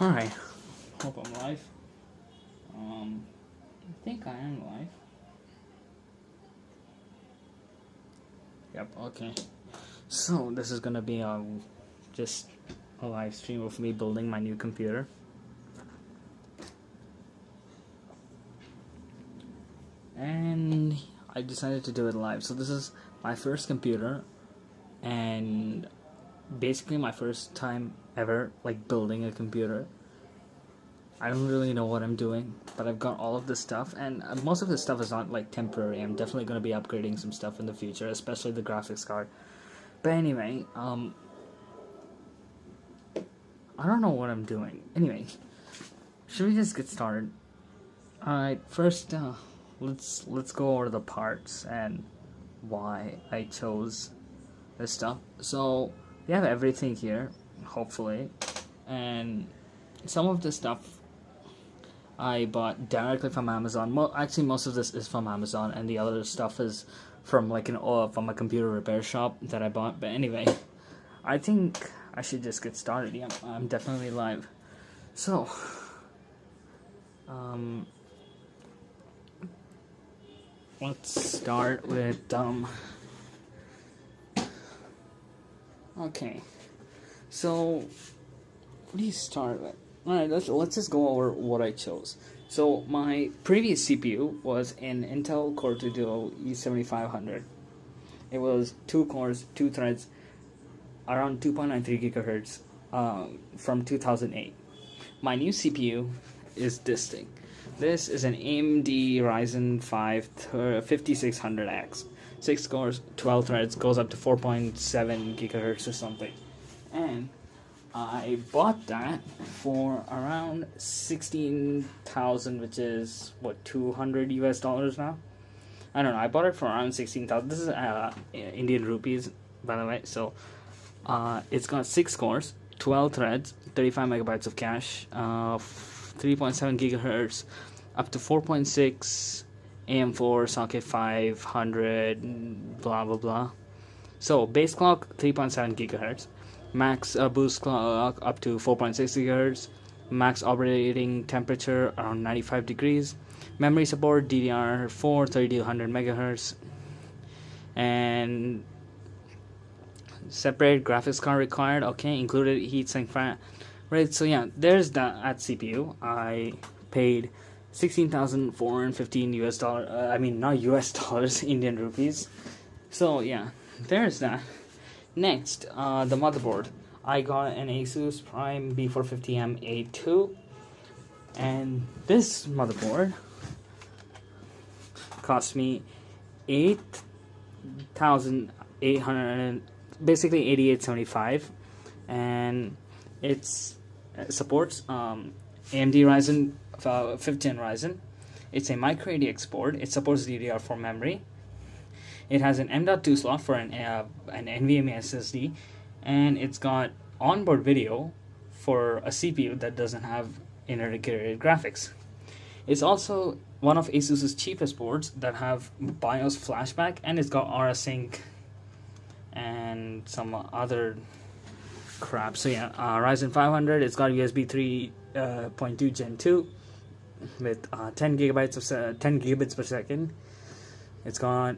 Alright, hope I'm live. I think I am live. Yep, okay. So, this is gonna be just a live stream of me building my new computer. And I decided to do it live. So, this is my first computer, and basically my first time ever building a computer. I don't really know what I'm doing, but I've got all of this stuff, and most of this stuff is not temporary. I'm definitely going to be upgrading some stuff in the future, especially the graphics card. But anyway, I don't know what I'm doing. Anyway, should we just get started? Alright, first let's go over the parts and why I chose this stuff. So we have everything here, hopefully, and some of this stuff I bought directly from Amazon. Actually, most of this is from Amazon, and the other stuff is from from a computer repair shop that I bought. But anyway, I think I should just get started. Yeah, I'm definitely live. So, let's start with Okay, so what do you start with? Alright, let's just go over what I chose. So my previous CPU was an Intel Core 2 Duo E7500. It was 2 cores, 2 threads, around 2.93 gigahertz from 2008. My new CPU is this thing. This is an AMD Ryzen 5 5600X. 6 cores, 12 threads, goes up to 4.7 gigahertz or something. And I bought that for around 16,000, which is what, $200 US now. I don't know. I bought it for around 16,000. This is Indian rupees, by the way. So it's got 6 cores, 12 threads, 35 megabytes of cache, 3.7 gigahertz, up to 4.6 AM4 socket 500, blah blah blah. So base clock 3.7 gigahertz. Max boost clock up to 4.6 gigahertz, max operating temperature around 95 degrees, memory support DDR4 3200 megahertz, and separate graphics card required. Okay, included heatsink fan. Right, so yeah, there's that at CPU. I paid 16,415 US dollar. I mean, not US dollars, Indian rupees. So yeah, there's that. Next, the motherboard. I got an Asus Prime B450M A2, and this motherboard cost me 8,800, basically 8,875, and it supports AMD Ryzen 5th Gen Ryzen. It's a micro ATX board. It supports DDR4 memory. It has an M.2 slot for an NVMe SSD, and it's got onboard video for a CPU that doesn't have integrated graphics. It's also one of Asus's cheapest boards that have BIOS flashback, and it's got RSync and some other crap. So yeah, Ryzen 500. It's got USB 3.2 Gen 2 with 10 gigabits per second. It's got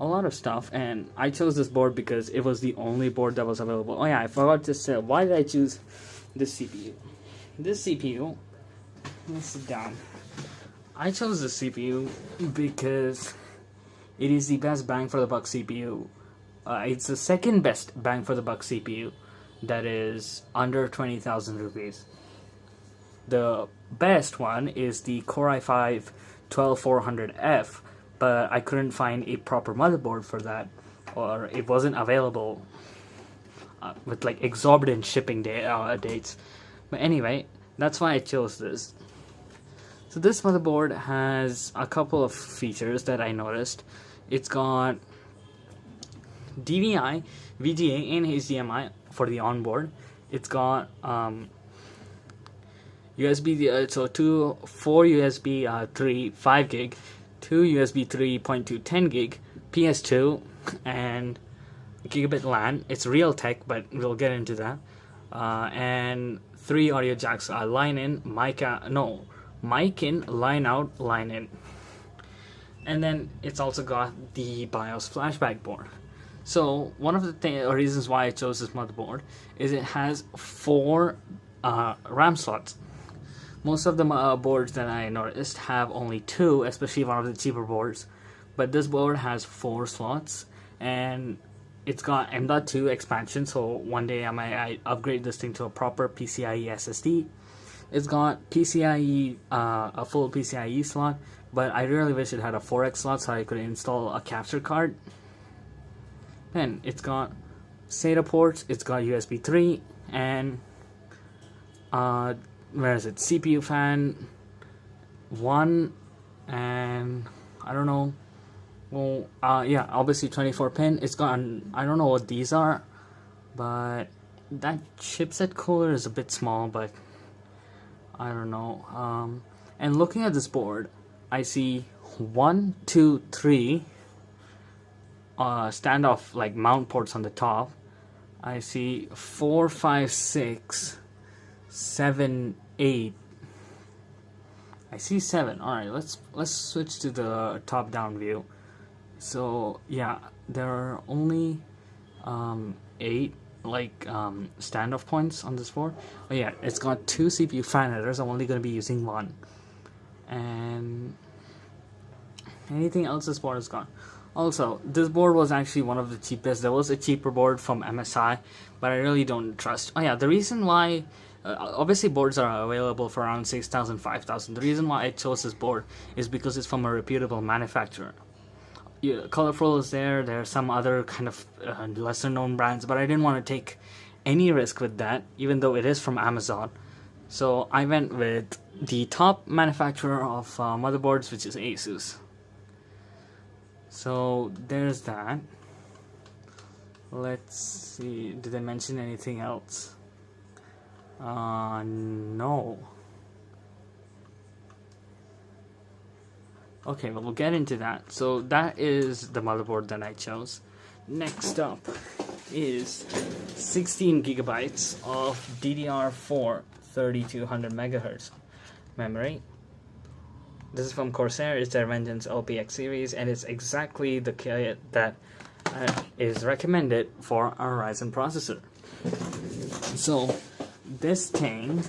a lot of stuff, and I chose this board because it was the only board that was available. Oh yeah, I forgot to say, why did I choose this CPU? This CPU, let's sit down. I chose this CPU because it is the best bang for the buck CPU. It's the second best bang for the buck CPU that is under 20,000 rupees. The best one is the Core i5 12400F, but I couldn't find a proper motherboard for that, or it wasn't available with exorbitant shipping dates. But anyway, that's why I chose this. So this motherboard has a couple of features that I noticed. It's got DVI, VGA, and HDMI for the onboard. It's got USB, so 4 USB 3 5 gig, 2 USB 3.2 10 gig, PS2, and gigabit LAN. It's Realtek, but we'll get into that. and 3 audio jacks, line in, mic in, line out, line in. And then it's also got the BIOS flashback board. So one of the reasons why I chose this motherboard is it has 4 RAM slots. Most of the boards that I noticed have only 2, especially one of the cheaper boards. But this board has 4 slots, and it's got M.2 expansion, so one day I might upgrade this thing to a proper PCIe SSD. It's got PCIe, a full PCIe slot, but I really wish it had a 4X slot so I could install a capture card. Then it's got SATA ports, it's got USB 3, and where is it? CPU fan 1, and I don't know. Well, yeah, obviously 24 pin. It's got, I don't know what these are, but that chipset cooler is a bit small, but I don't know. And looking at this board, I see 1, 2, 3 standoff like mount ports on the top. I see 4, 5, 6, 7, 8. I see 7. All right, let's switch to the top-down view. So yeah, there are only 8 like standoff points on this board. But yeah, it's got 2 CPU fan headers. I'm only going to be using 1. And anything else this board has got. Also, this board was actually one of the cheapest. There was a cheaper board from MSI, but I really don't trust. Oh yeah, the reason why, obviously boards are available for around 6,000, 5,000. The reason why I chose this board is because it's from a reputable manufacturer. Yeah, Colorful is there. There are some other kind of lesser known brands, but I didn't want to take any risk with that, even though it is from Amazon. So I went with the top manufacturer of motherboards, which is Asus. So there's that. Let's see, did they mention anything else? No. Okay, well, we'll get into that. So that is the motherboard that I chose. Next up is 16 gigabytes of DDR4 3200 megahertz memory. This is from Corsair. It's their Vengeance LPX series, and it's exactly the kit that is recommended for a Ryzen processor. So this thing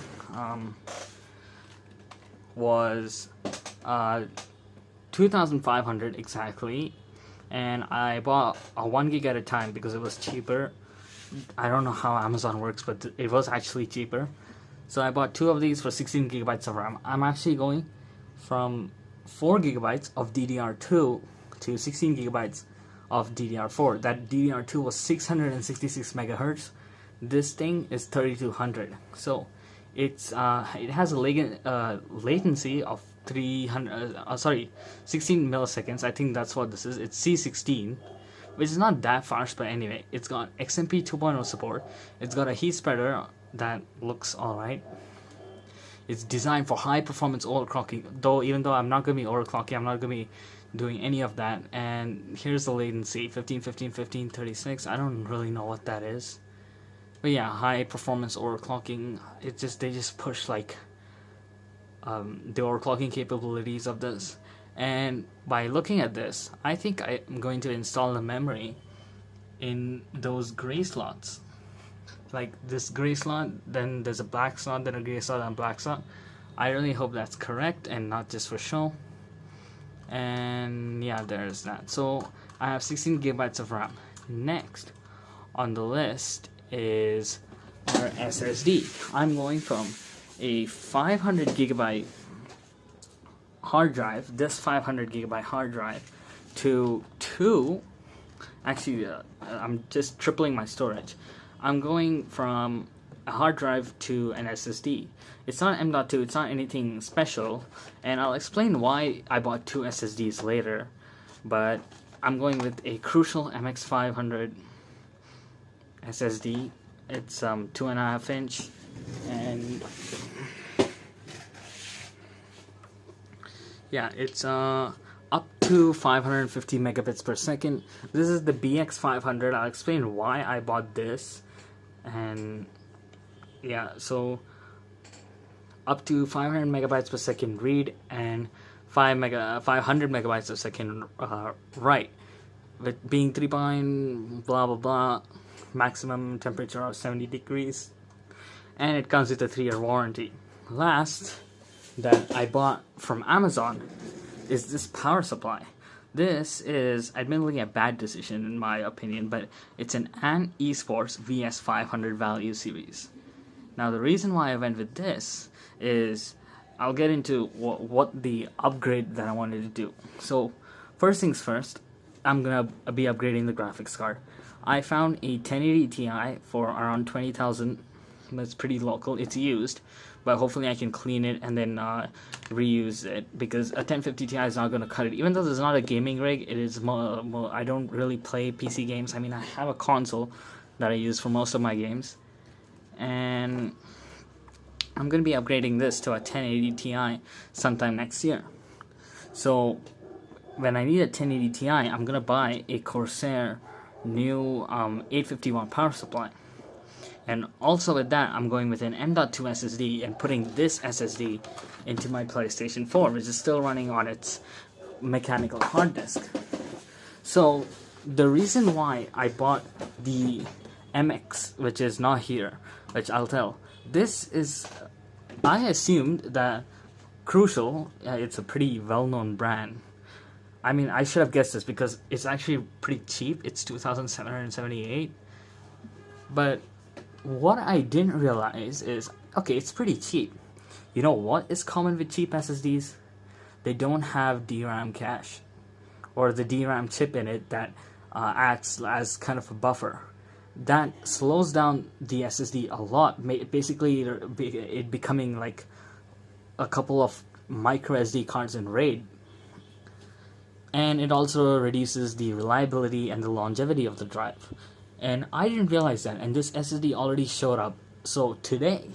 was 2,500 exactly, and I bought a 1 gig at a time because it was cheaper. I don't know how Amazon works, but it was actually cheaper. So I bought 2 of these for 16 gigabytes of RAM. I'm actually going from 4 gigabytes of DDR2 to 16 gigabytes of DDR4. That DDR2 was 666 megahertz. This thing is 3200. So it's it has a latency of 16 milliseconds. I think that's what this is. It's C16, which is not that fast, but anyway, it's got XMP 2.0 support. It's got a heat spreader that looks alright. It's designed for high performance overclocking, though even though I'm not going to be overclocking, I'm not going to be doing any of that. And here's the latency, 15, 15, 15, 36. I don't really know what that is. But yeah, high performance overclocking, they just push like the overclocking capabilities of this. And by looking at this, I think I'm going to install the memory in those gray slots. Like this gray slot, then there's a black slot, then a gray slot, and a black slot. I really hope that's correct and not just for show. And yeah, there's that. So I have 16 gigabytes of RAM. Next on the list is our SSD. I'm going from a 500 gigabyte hard drive, this 500 gigabyte hard drive, to 2. Actually, I'm just tripling my storage. I'm going from a hard drive to an SSD. It's not M.2, it's not anything special, and I'll explain why I bought 2 SSDs later, but I'm going with a Crucial MX500 SSD. It's 2.5 inch, and yeah, it's up to 550 megabits per second. This is the BX500. I'll explain why I bought this, and yeah, so up to 500 megabytes per second read and 500 megabytes per second write, with being 3 point blah blah blah, maximum temperature of 70 degrees, and it comes with a 3-year warranty. Last that I bought from Amazon is this power supply. This is admittedly a bad decision in my opinion, but it's an AN Esports VS500 Value Series. Now the reason why I went with this is I'll get into what the upgrade that I wanted to do. So first things first, I'm gonna be upgrading the graphics card. I found a 1080 Ti for around 20,000. That's pretty local. It's used, but hopefully I can clean it and then reuse it, because a 1050 Ti is not going to cut it. Even though this is not a gaming rig, it is more, I don't really play PC games. I mean, I have a console that I use for most of my games, and I'm going to be upgrading this to a 1080 Ti sometime next year. So when I need a 1080 Ti, I'm going to buy a Corsair new 850 watt power supply. And also with that, I'm going with an M.2 SSD and putting this SSD into my PlayStation 4, which is still running on its mechanical hard disk. So the reason why I bought the MX, which is not here, which I'll tell, this is, I assumed that Crucial, it's a pretty well-known brand. I mean, I should have guessed this because it's actually pretty cheap. It's $2,778. But what I didn't realize is, okay, it's pretty cheap. You know what is common with cheap SSDs? They don't have DRAM cache, or the DRAM chip in it that acts as kind of a buffer. That slows down the SSD a lot, basically it becoming like a couple of micro SD cards in RAID. And it also reduces the reliability and the longevity of the drive. And I didn't realize that, and this SSD already showed up. So today,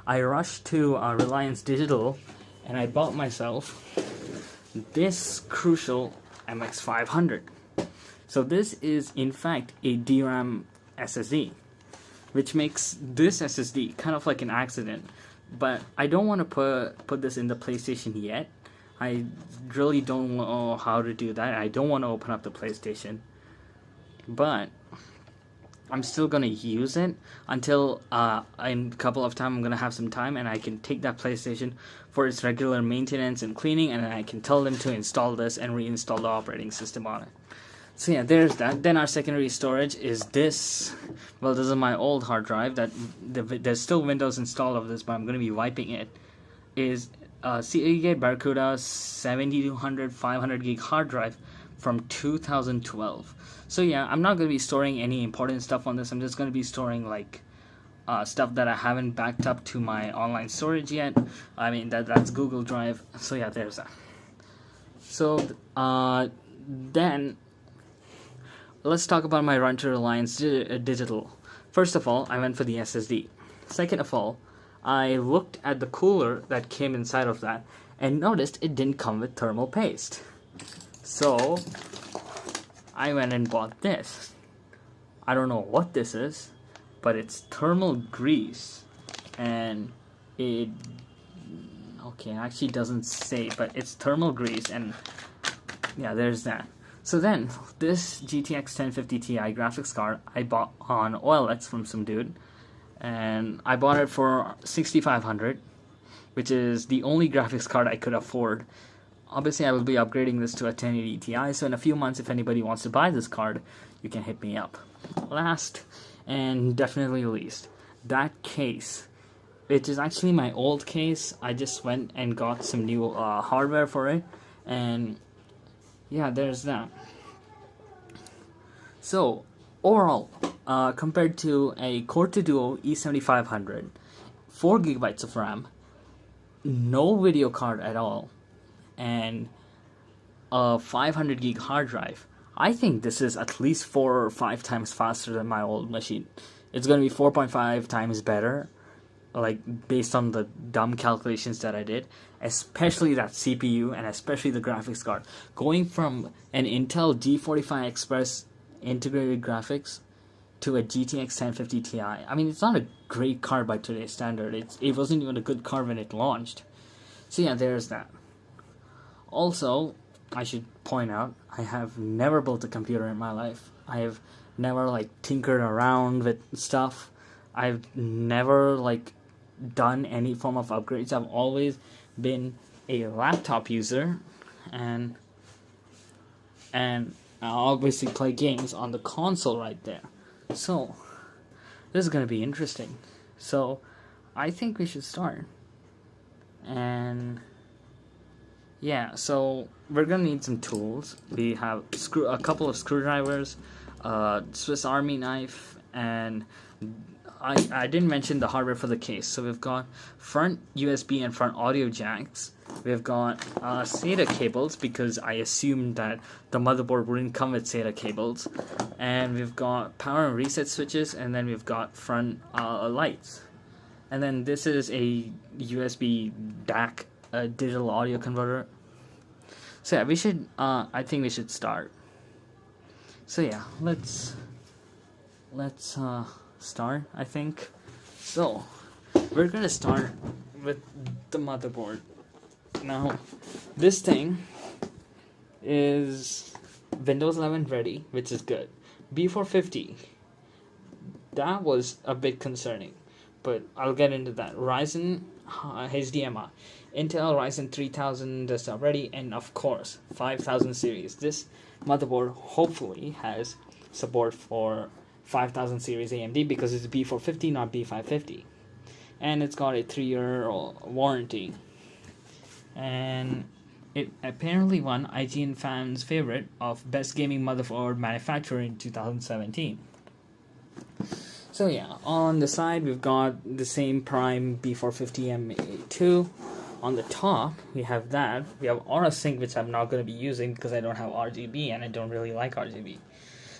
I rushed to Reliance Digital, and I bought myself this Crucial MX500. So this is, in fact, a DRAM SSD, which makes this SSD kind of like an accident. But I don't want to put this in the PlayStation yet. I really don't know how to do that. I don't want to open up the PlayStation. But I'm still going to use it until in a couple of time I'm going to have some time, and I can take that PlayStation for its regular maintenance and cleaning, and I can tell them to install this and reinstall the operating system on it. So yeah, there's that. Then our secondary storage is this. Well, this is my old hard drive. There's still Windows installed of this, but I'm going to be wiping it. Is Seagate Barracuda 7200 500 gig hard drive from 2012. So yeah, I'm not going to be storing any important stuff on this. I'm just going to be storing like stuff that I haven't backed up to my online storage yet. I mean, that's Google Drive. So yeah, there's that. So then let's talk about my run to Reliance Digital. First of all, I went for the SSD. Second of all, I looked at the cooler that came inside of that and noticed it didn't come with thermal paste. So I went and bought this. I don't know what this is, but it's thermal grease, and it actually doesn't say, but it's thermal grease, and yeah, there's that. So then this GTX 1050 Ti graphics card I bought on OLX from some dude, and I bought it for $6,500, which is the only graphics card I could afford. Obviously, I will be upgrading this to a 1080 Ti, so in a few months, if anybody wants to buy this card, you can hit me up. Last, and definitely least, that case, which is actually my old case. I just went and got some new hardware for it, and yeah, there's that. So, overall, compared to a Core 2 Duo E7500, 4 gigabytes of RAM, no video card at all, and a 500 gig hard drive, I think this is at least 4 or 5 times faster than my old machine. It's going to be 4.5 times better, like based on the dumb calculations that I did, especially that CPU and especially the graphics card. Going from an Intel G45 Express integrated graphics to a GTX 1050 Ti. I mean, it's not a great card by today's standard. It wasn't even a good card when it launched. So yeah, there's that. Also, I should point out, I have never built a computer in my life. I have never like tinkered around with stuff. I've never like done any form of upgrades. I've always been a laptop user, and I obviously play games on the console right there. So this is gonna be interesting. So I think we should start. And yeah, so we're gonna need some tools. We have a couple of screwdrivers, Swiss Army knife, and I didn't mention the hardware for the case. So we've got front USB and front audio jacks. We've got SATA cables, because I assumed that the motherboard wouldn't come with SATA cables. And we've got power and reset switches, and then we've got front lights. And then this is a USB DAC, digital audio converter. So yeah, we should, I think we should start. So yeah, let's start, I think. So we're gonna start with the motherboard. Now this thing is Windows 11 ready, which is good. B450, that was a bit concerning, but I'll get into that. Ryzen HDMI, Intel Ryzen 3000 desktop ready, and of course 5000 series. This motherboard hopefully has support for 5000 series AMD, because it's B450, not B550, and it's got a 3-year warranty, and it apparently won IGN fans' favorite of best gaming motherboard manufacturer in 2017. So yeah, on the side we've got the same Prime B450 M2. On the top we have that. We have Aura Sync, which I'm not going to be using because I don't have RGB and I don't really like RGB.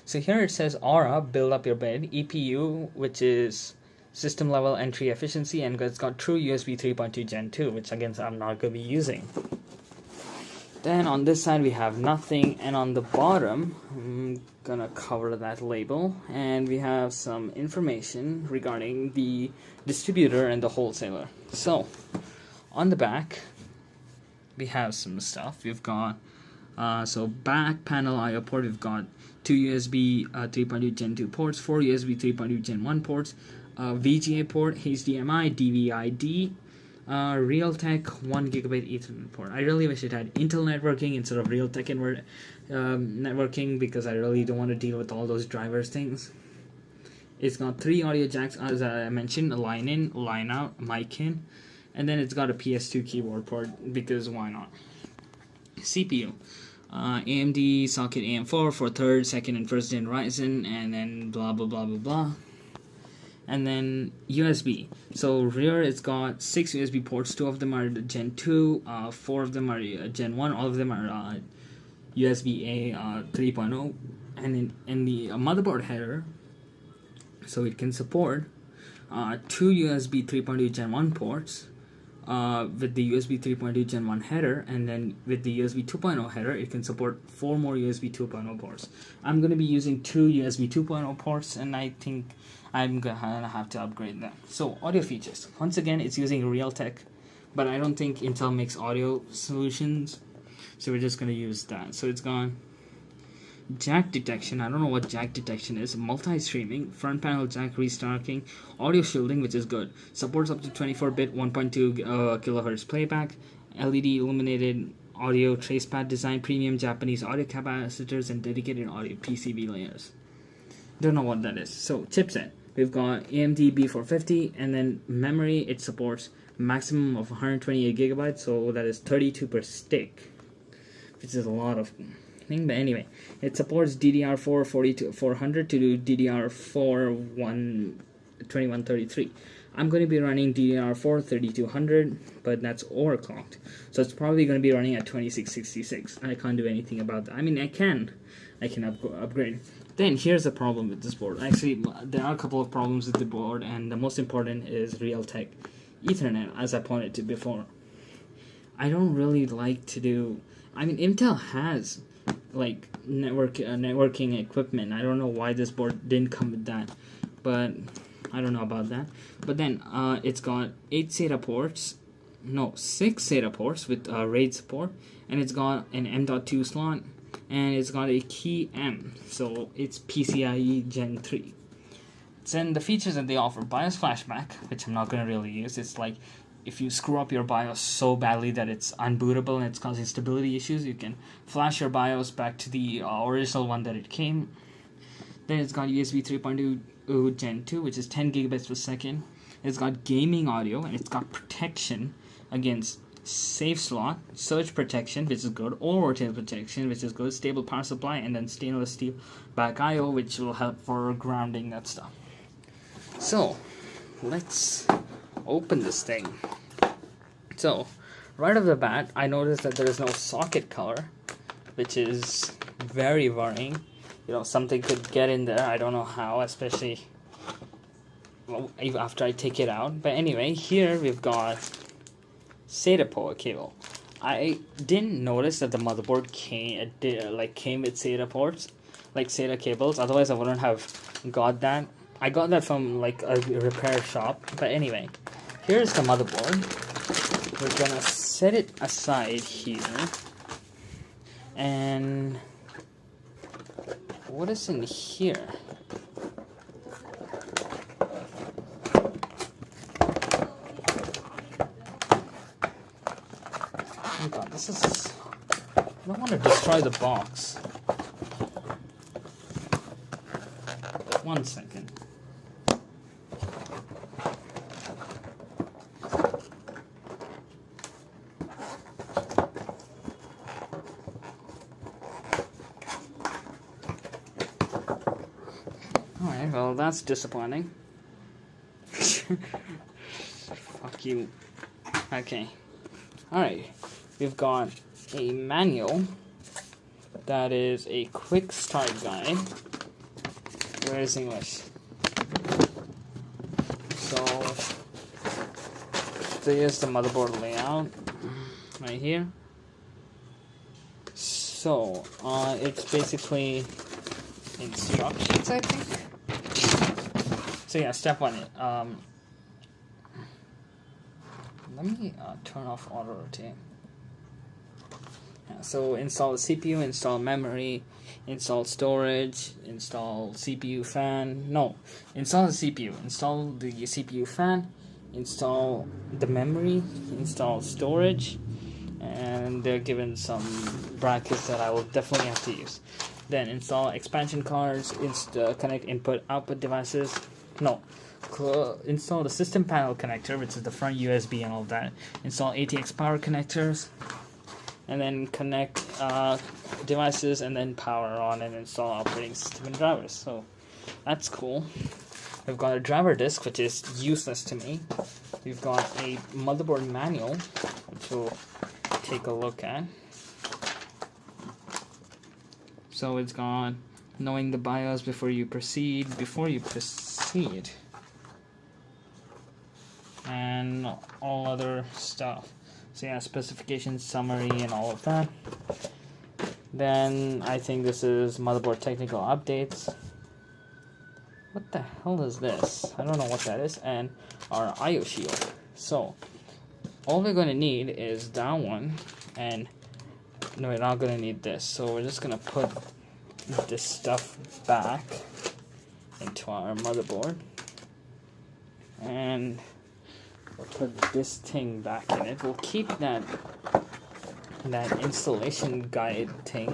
So here it says Aura, build up your bed, EPU, which is system level entry efficiency, and it's got true USB 3.2 Gen 2, which again I'm not going to be using. Then on this side we have nothing, and on the bottom I'm gonna cover that label, and we have some information regarding the distributor and the wholesaler. So on the back we have some stuff. We've got so back panel IO port, we've got 2 USB 3.2 Gen 2 ports, 4 USB 3.2 Gen 1 ports, VGA port, HDMI, DVI-D, Realtek 1GB Ethernet port. I really wish it had Intel networking instead of Realtek networking, because I really don't want to deal with all those drivers things. It's got 3 audio jacks, as I mentioned, a line in, line out, mic in, and then it's got a PS2 keyboard port, because why not? CPU, AMD socket AM4 for 3rd, 2nd, and 1st gen Ryzen, and then blah blah blah blah blah. And then USB. So rear, it's got 6 USB ports. 2 of them are Gen 2, 4 of them are Gen 1. All of them are USB-A 3.0. And in the motherboard header, so it can support 2 USB 3.2 Gen 1 ports with the USB 3.2 Gen 1 header, and then with the USB 2.0 header, it can support 4 more USB 2.0 ports. I'm going to be using 2 USB 2.0 ports, and I think I'm gonna have to upgrade them. So audio features. Once again, it's using Realtek, but I don't think Intel makes audio solutions, so we're just gonna use that. So it's gone. Jack detection. I don't know what jack detection is. Multi-streaming, front panel jack restarting, audio shielding, which is good. Supports up to 24-bit 1.2 kilohertz playback, LED illuminated audio tracepad design, premium Japanese audio capacitors, and dedicated audio PCB layers. Don't know what that is. So chipset. We've got AMD B450, and then memory, it supports maximum of 128 gigabytes, so that is 32 per stick, which is a lot of thing. But anyway, it supports DDR4 400 to DDR4 2133. I'm going to be running DDR4 3200, but that's overclocked, so it's probably going to be running at 2666. I can't do anything about that. I mean, I can upgrade. Then here's the problem with this board. Actually, there are a couple of problems with the board, and the most important is Realtek Ethernet, as I pointed to before. I don't really like to do. I mean, Intel has like networking equipment. I don't know why this board didn't come with that, but I don't know about that. But then it's got 6 SATA ports with RAID support, and it's got an M.2 slot, and it's got a key M, so it's PCIe Gen 3. Then the features that they offer: BIOS flashback, which I'm not going to really use. It's like if you screw up your BIOS so badly that it's unbootable and it's causing stability issues, you can flash your BIOS back to the original one that it came. Then it's got USB 3.2 Gen 2, which is 10 gigabits per second. It's got gaming audio, and it's got protection against safe slot, surge protection, which is good, all rotator protection, which is good, stable power supply, and then stainless steel back I/O, which will help for grounding that stuff. So let's open this thing. So right off the bat, I noticed that there is no socket color, which is very worrying. You know, something could get in there. I don't know how, especially after I take it out. But anyway, here we've got SATA port cable. I didn't notice that the motherboard came with SATA ports, like SATA cables. Otherwise, I wouldn't have got that. I got that from like a repair shop. But anyway, here's the motherboard. We're gonna set it aside here. And what is in here? Oh god, this is... I don't want to destroy the box. 1 second. Alright, well that's disappointing. Fuck you. Okay. Alright. We've got a manual that is a quick start guide. Where is English? So here's the motherboard layout right here. So it's basically instructions, I think. So yeah, step 1. Let me turn off auto rotate. So install the CPU, install memory, install storage, install CPU fan. No, install the CPU, install the CPU fan, install the memory, install storage, and they're given some brackets that I will definitely have to use. Then install expansion cards, connect input output devices. No. Install the system panel connector, which is the front USB and all that. Install ATX power connectors, and then connect devices and then power on and install operating system and drivers. So that's cool. We've got a driver disk, which is useless to me. We've got a motherboard manual, which we'll take a look at. So it's got knowing the BIOS before you proceed, and all other stuff. So yeah, specifications, summary, and all of that. Then I think this is motherboard technical updates. What the hell is this? I don't know what that is. And our IO shield. So all we're going to need is that one, and no, we're not going to need this. So we're just going to put this stuff back into our motherboard, and we'll put this thing back in it. We'll keep that installation guide thing.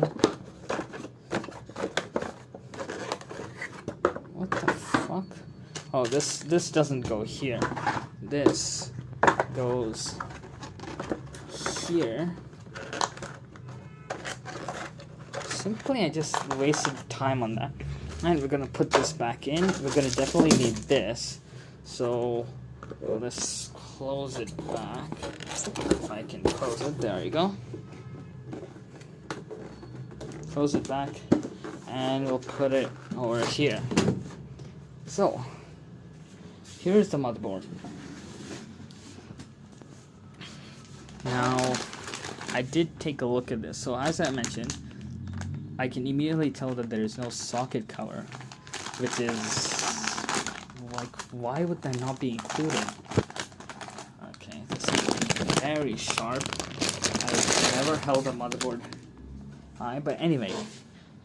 What the fuck? Oh, this doesn't go here. This goes here. Simply, I just wasted time on that. And we're gonna put this back in. We're gonna definitely need this. So let's close it back. If I can close it, there you go. Close it back, and we'll put it over here. So here's the motherboard. Now, I did take a look at this. So as I mentioned, I can immediately tell that there is no socket cover, which is like, why would that not be included? Okay, this is very sharp. I've never held a motherboard high, but anyway,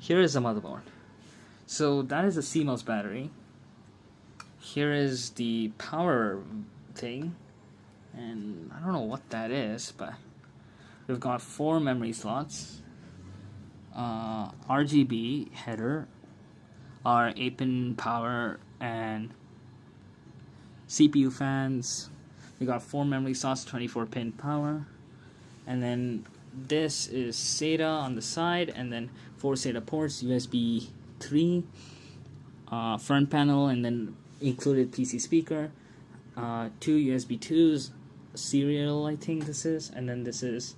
here is the motherboard. So that is a CMOS battery. Here is the power thing, and I don't know what that is, but we've got 4 memory slots, RGB header, our 8-pin power, and CPU fans. We got 4 memory slots, 24-pin power, and then this is SATA on the side, and then 4 SATA ports, USB 3, front panel, and then included PC speaker, 2 USB 2s, serial I think this is, and then this is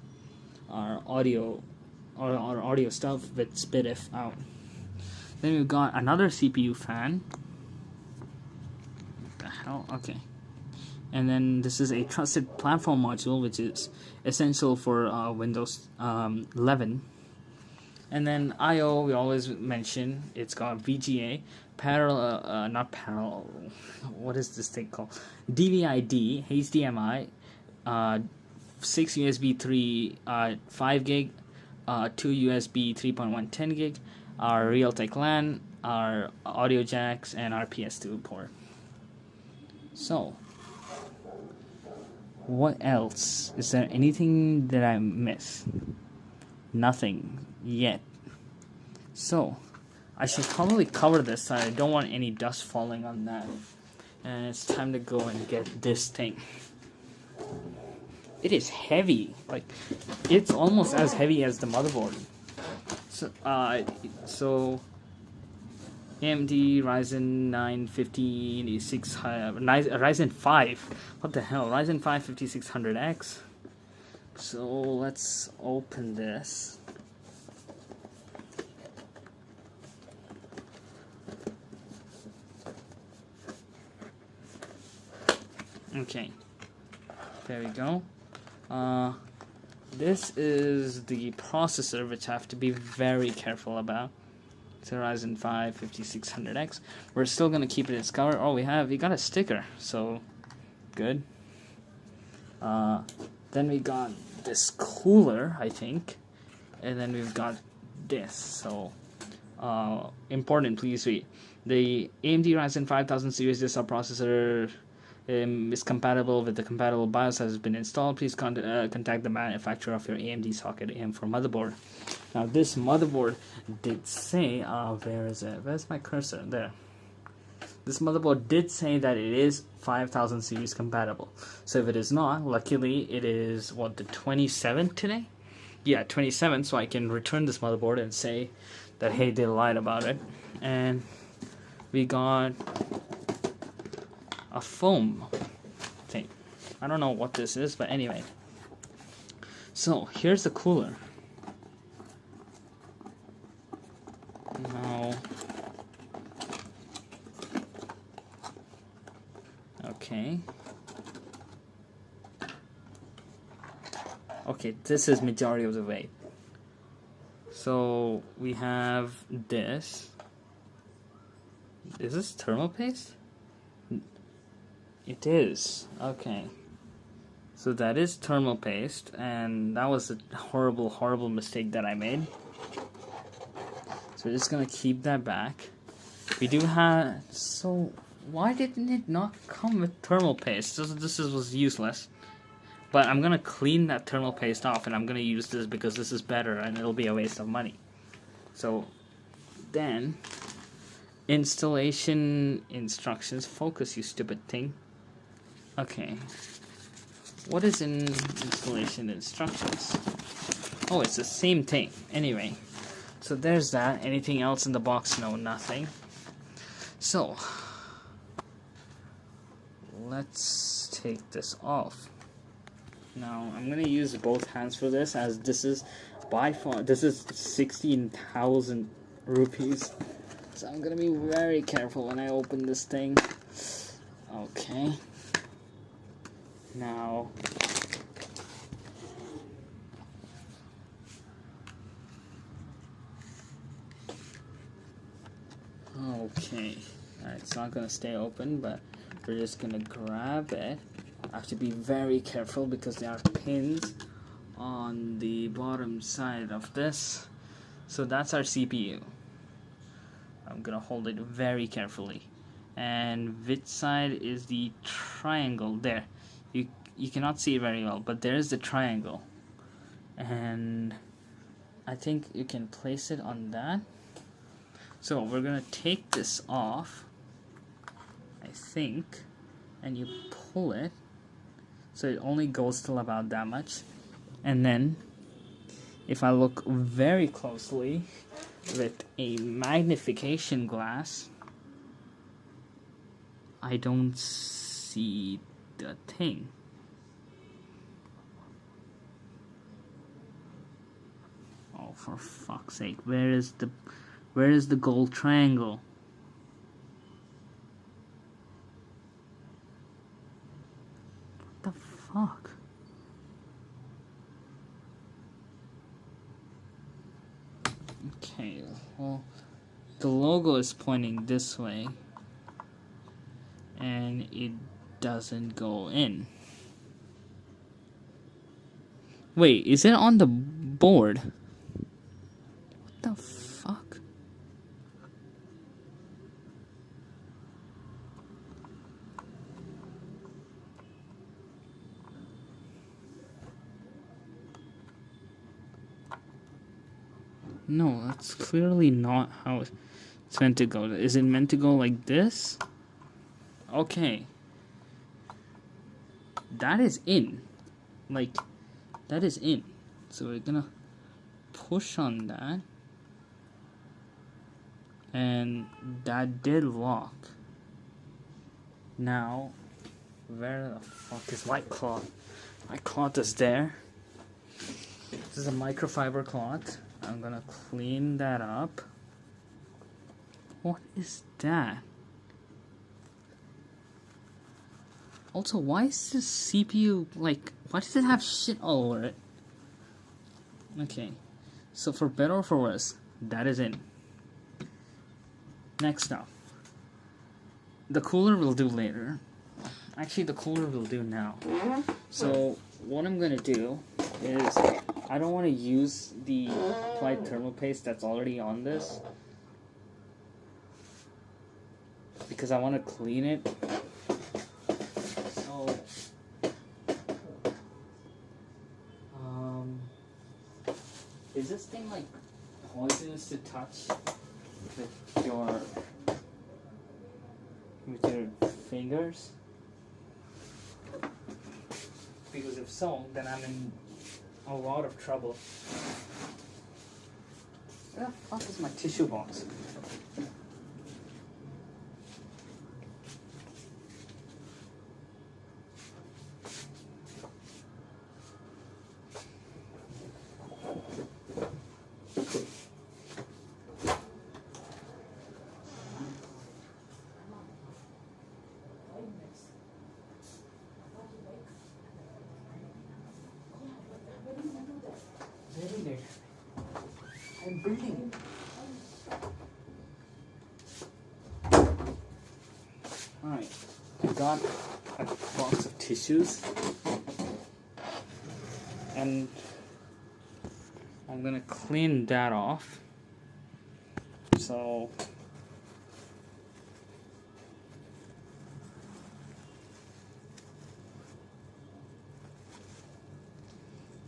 our audio, our audio stuff with SPDIF out. Then we've got another CPU fan. What the hell? Okay. And then this is a trusted platform module, which is essential for Windows 11. And then I/O, we always mention, it's got VGA, not parallel, what is this thing called? DVI-D, HDMI, 6 USB 3, 5 gig, 2 USB 3.1 10 gig, our Realtek LAN, our audio jacks, and our PS2 port. So, what else? Is there anything that I miss? Nothing yet. So, I should probably cover this. I don't want any dust falling on that. And it's time to go and get this thing. It is heavy. Like, it's almost as heavy as the motherboard. So AMD Ryzen 9 56, Ryzen 5. What the hell? Ryzen 5 5600X. So let's open this. Okay, there we go. This is the processor, which I have to be very careful about. It's a Ryzen 5 5600X. We're still gonna keep it as cover. Oh, we got a sticker, so good. Then we got this cooler, I think, and then we've got this. So important, please read. The AMD Ryzen 5000 series desktop processor is compatible with the compatible BIOS that has been installed. Please contact the manufacturer of your AMD socket AM for motherboard. Now this motherboard did say, where is it? Where's my cursor? There. This motherboard did say that it is 5000 series compatible. So if it is not, luckily it is, what, the 27th today? Yeah, 27th, so I can return this motherboard and say that, hey, they lied about it. And we got a foam thing. I don't know what this is, but anyway. So here's the cooler. Now, okay. Okay, this is majority of the way. So we have this. Is this thermal paste? It is. Okay. So that is thermal paste, and that was a horrible, horrible mistake that I made. So we're just gonna keep that back. We do have. So why didn't it not come with thermal paste? This was useless. But I'm gonna clean that thermal paste off, and I'm gonna use this because this is better, and it'll be a waste of money. So then, installation instructions. Focus, you stupid thing. Okay. What is in installation instructions? Oh, it's the same thing. Anyway, so there's that. Anything else in the box? No, nothing. So, let's take this off. Now, I'm going to use both hands for this, as this is by far, this is 16,000 rupees. So I'm going to be very careful when I open this thing. Okay. Now, it's not gonna stay open, but we're just gonna grab it. I have to be very careful because there are pins on the bottom side of this. So that's our CPU. I'm gonna hold it very carefully. And which side is the triangle? There. You cannot see it very well, but there is the triangle. And I think you can place it on that. So we're gonna take this off, I think, and you pull it so it only goes till about that much. And then if I look very closely with a magnification glass, I don't see the thing. Oh, for fuck's sake, where is the gold triangle? What the fuck? Okay, well, the logo is pointing this way, and it doesn't go in. Wait, is it on the board? What the fuck? No, that's clearly not how it's meant to go. Is it meant to go like this? Okay. That is in. Like, that is in. So we're gonna push on that. And that did lock. Now, where the fuck is white cloth? White cloth is there. This is a microfiber cloth. I'm gonna clean that up. What is that? Also, why is this CPU, like, why does it have shit all over it? Okay, so for better or for worse, that is in. Next up, the cooler will do later. Actually, the cooler will do now. So, what I'm gonna do is, I don't want to use the applied thermal paste that's already on this, because I want to clean it. So, is this thing like poisonous to touch with your fingers? Because if so, then I'm in a lot of trouble. Where the fuck is my tissue box? I'm building it. Alright, I got a box of tissues, and I'm gonna clean that off. So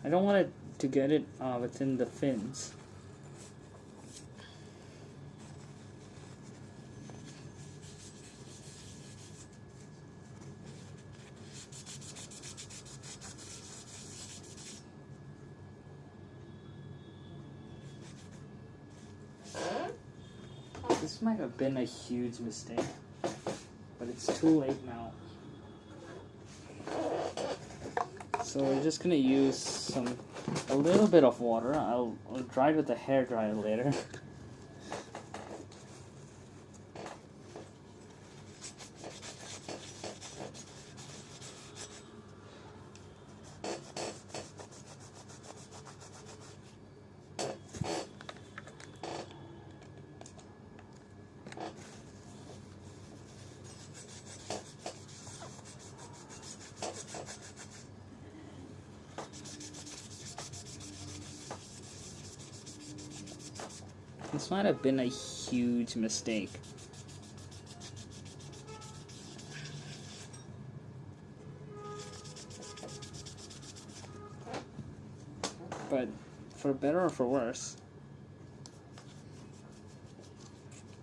I don't want it to get it within the fins. This might have been a huge mistake, but it's too late now. So we're just gonna use a little bit of water. I'll dry it with a hairdryer later. This might have been a huge mistake. But for better or for worse,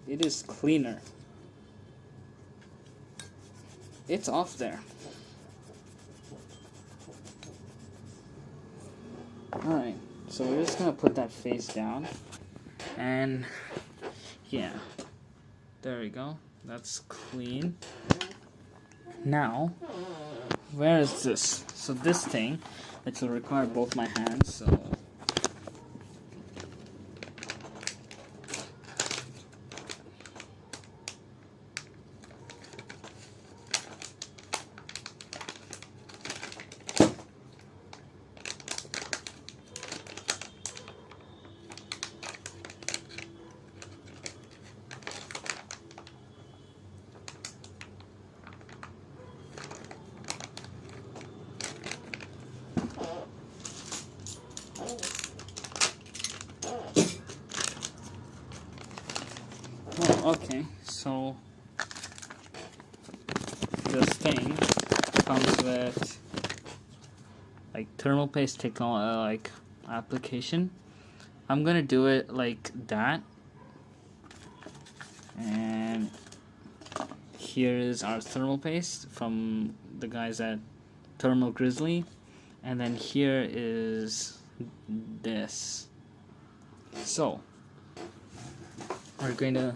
it is cleaner. It's off there. Alright, so we're just gonna put that face down. And yeah, there we go. That's clean. Now, where is this? So this thing, which will require both my hands, so okay, so this thing comes with like thermal paste technology, like application. I'm gonna do it like that, and here is our thermal paste from the guys at Thermal Grizzly, and then here is this. So we're going to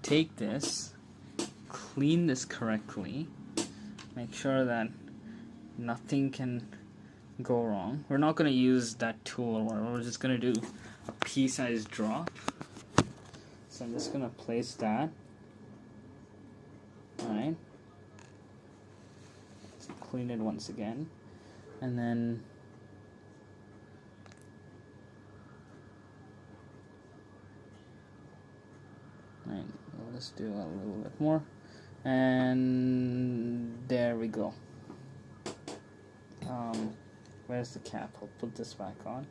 take this, clean this correctly, make sure that nothing can go wrong. We're not going to use that tool or whatever, we're just going to do a pea-sized drop. So I'm just going to place that. Alright. So clean it once again. And then let's do a little bit more, and there we go. Where's the cap? I'll put this back on.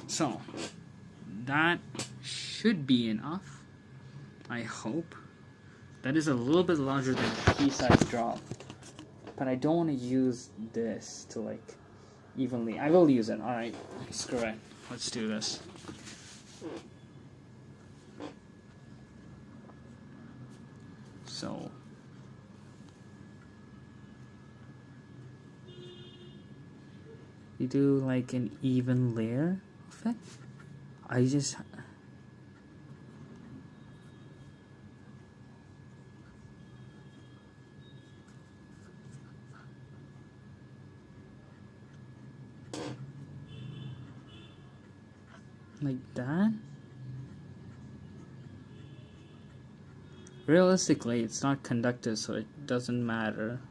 So that should be enough, I hope. That is a little bit larger than a pea-sized drop, but I don't want to use this to like evenly. I will use it. Alright, screw it. Let's do this. So you do like an even layer of it. I just like that. Realistically, it's not conductive, so it doesn't matter.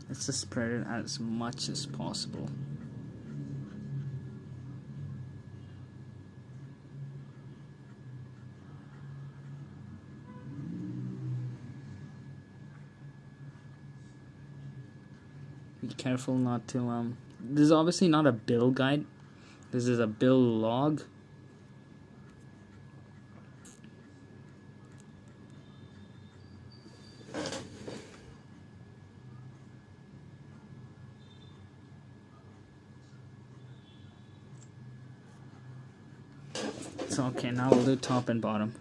Let's just spread it as much as possible. Be careful not to this is obviously not a bill guide. This is a bill log. So okay, now we'll do top and bottom.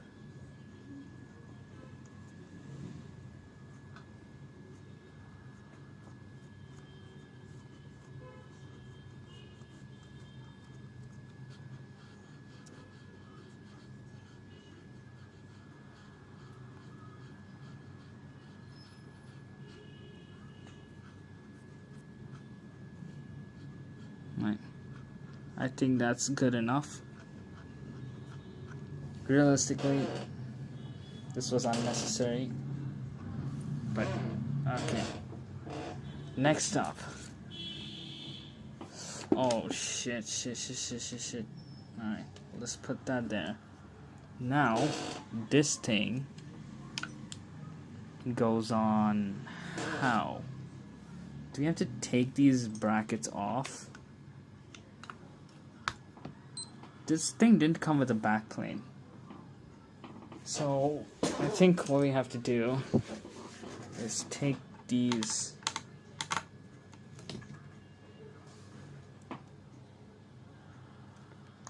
Right. I think that's good enough. Realistically, this was unnecessary, but okay. Next up. Oh shit. Alright, let's put that there. Now, this thing goes on how? Do we have to take these brackets off? This thing didn't come with a backplane. So I think what we have to do is take these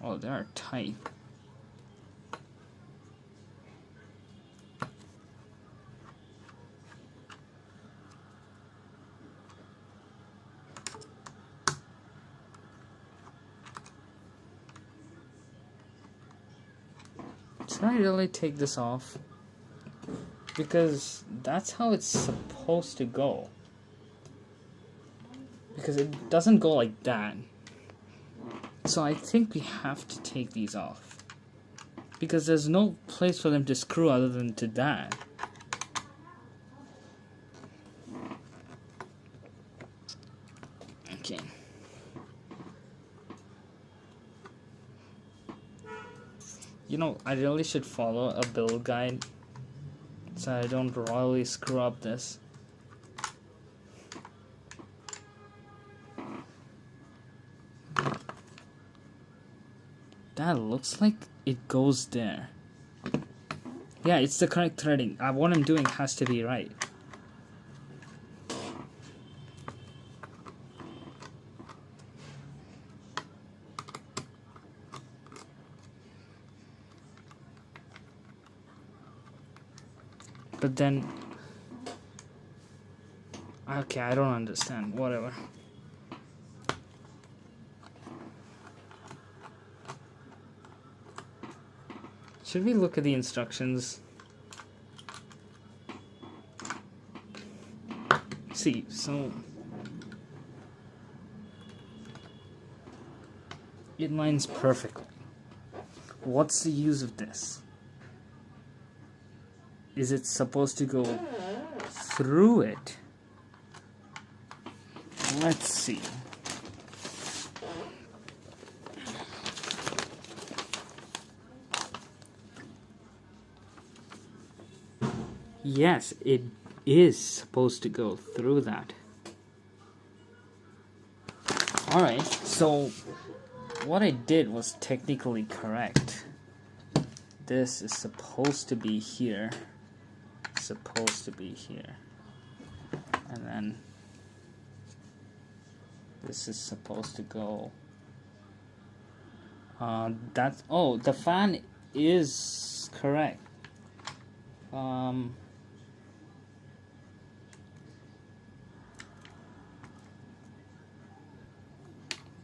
oh, they are tight. Should I really take this off? Because that's how it's supposed to go. Because it doesn't go like that. So I think we have to take these off. Because there's no place for them to screw other than to that. Okay. You know, I really should follow a build guide so I don't royally screw up this. That looks like it goes there. Yeah, it's the correct threading. What I'm doing has to be right. But then, okay, I don't understand. Whatever. Should we look at the instructions? See, so it lines perfectly. What's the use of this? Is it supposed to go through it? Let's see. Yes, it is supposed to go through that. Alright, so what I did was technically correct. This is supposed to be here. Supposed to be here. And then this is supposed to go. That's, oh, the fan is correct.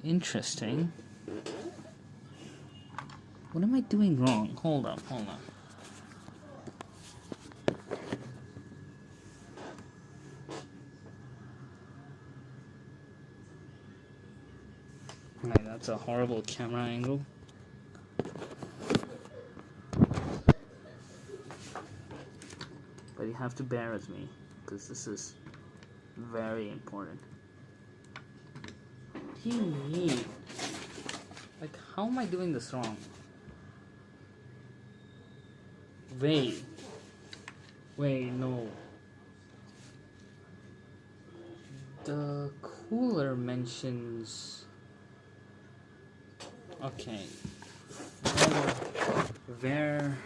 Interesting. What am I doing wrong? Hold on, hold on. Right, that's a horrible camera angle. But you have to bear with me, because this is very important. What do you mean? Like, how am I doing this wrong? Wait, no. The cooler mentions... Okay. Where...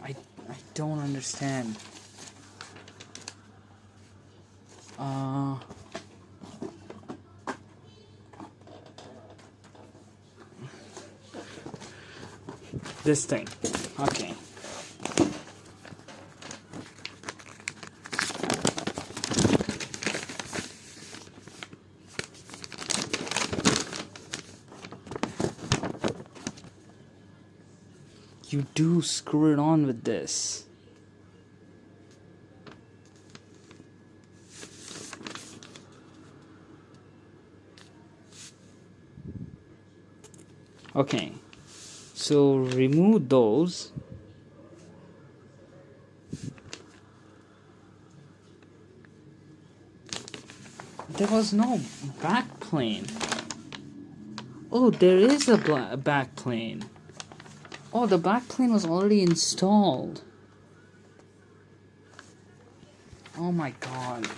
I don't understand. This thing. Okay. You do screw it on with this. Okay, so remove those. There was no back plane. Oh, there is a back plane. Oh, the back plane was already installed. Oh my god.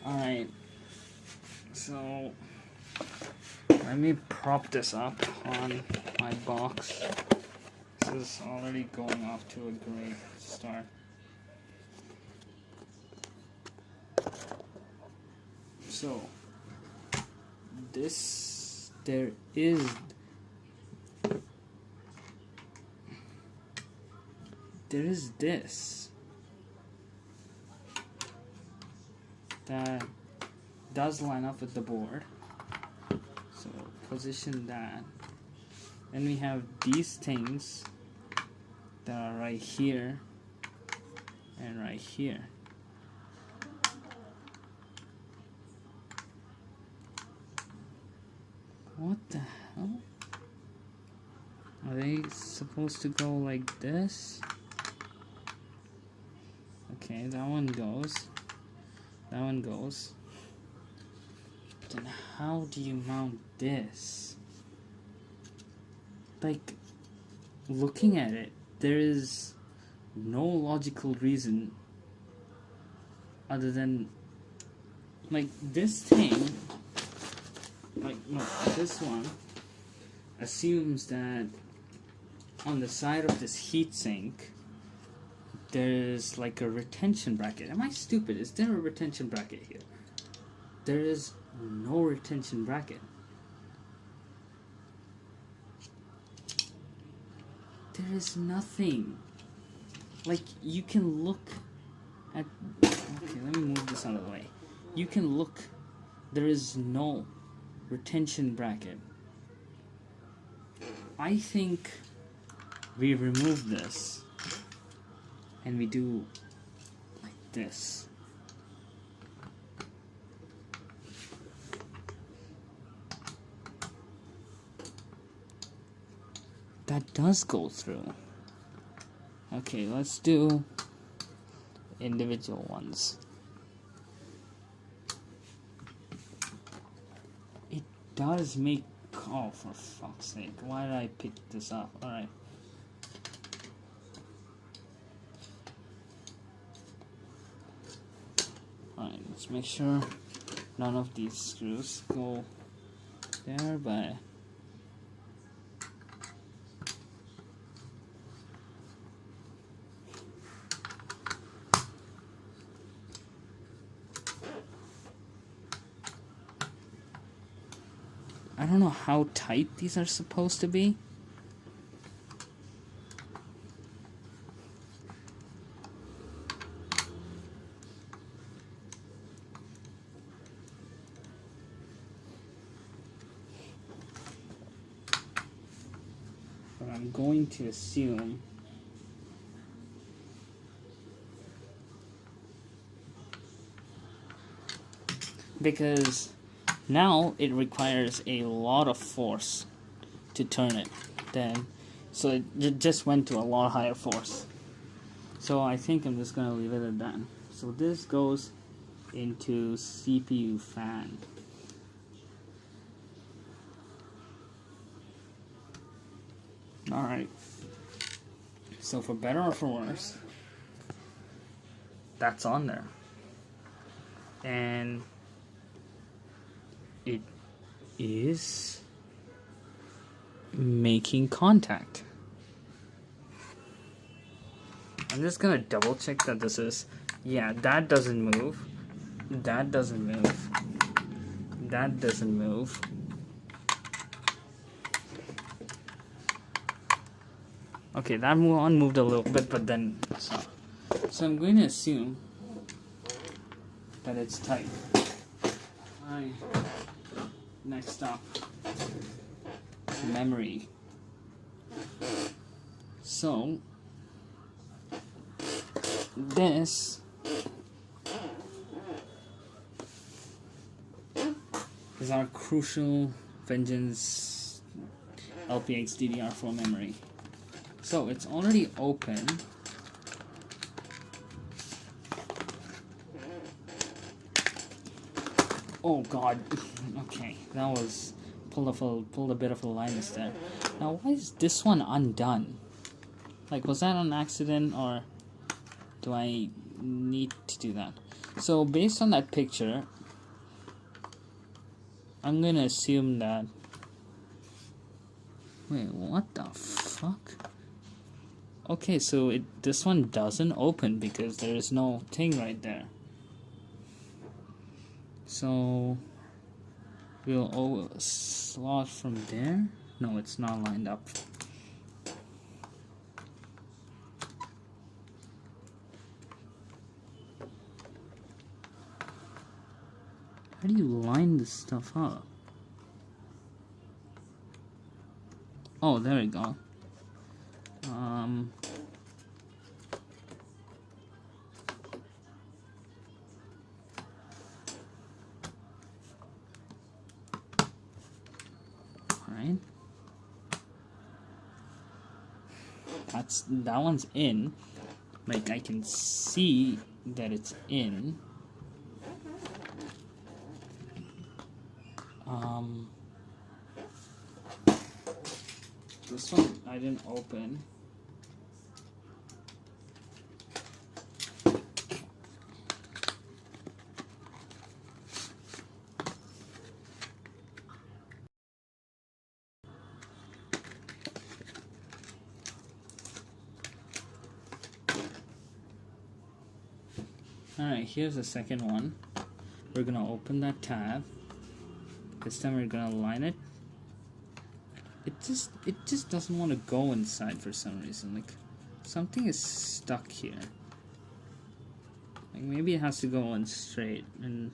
Alright. So, let me prop this up on my box. This is already going off to a great start. So, there is this that does line up with the board. So position that. Then we have these things that are right here and right here. What the hell? Are they supposed to go like this? Okay, that one goes. That one goes. Then how do you mount this? Like, looking at it, there is no logical reason other than, like, this thing, like, no, this one assumes that on the side of this heatsink there's like a retention bracket. Am I stupid? Is there a retention bracket here? There is no retention bracket. There is nothing. Like, you can look at... Okay, let me move this out of the way. You can look. There is no retention bracket. I think we remove this and we do like this. That does go through. Okay, let's do individual ones. It does make... Oh, for fuck's sake. Why did I pick this up? Alright. Alright, let's make sure none of these screws go there, but... I don't know how tight these are supposed to be. But I'm going to assume because now it requires a lot of force to turn it. So it just went to a lot higher force. So I think I'm just gonna leave it at that. So this goes into CPU fan. Alright. So for better or for worse, that's on there. And it is making contact. I'm just gonna double check that this is... Yeah, that doesn't move. That doesn't move. That doesn't move. Okay, that one moved a little bit, but then... So I'm going to assume that it's tight. Alright. Next up, memory. So this is our Crucial Vengeance LPX DDR4 memory. So it's already open. Oh god. Okay, that was pulled a bit of a Linus there. Now why is this one undone? Like, was that an accident, or do I need to do that. So based on that picture, I'm gonna assume that. Wait, what the fuck? Okay, so this one doesn't open because there is no thing right there. So we'll slot from there. No, it's not lined up. How do you line this stuff up? Oh, there we go. Alright. That one's in. Like, I can see that it's in. This one I didn't open. Alright, here's the second one. We're gonna open that tab. This time we're gonna line it. It just doesn't want to go inside for some reason. Like, something is stuck here. Like, maybe it has to go on straight and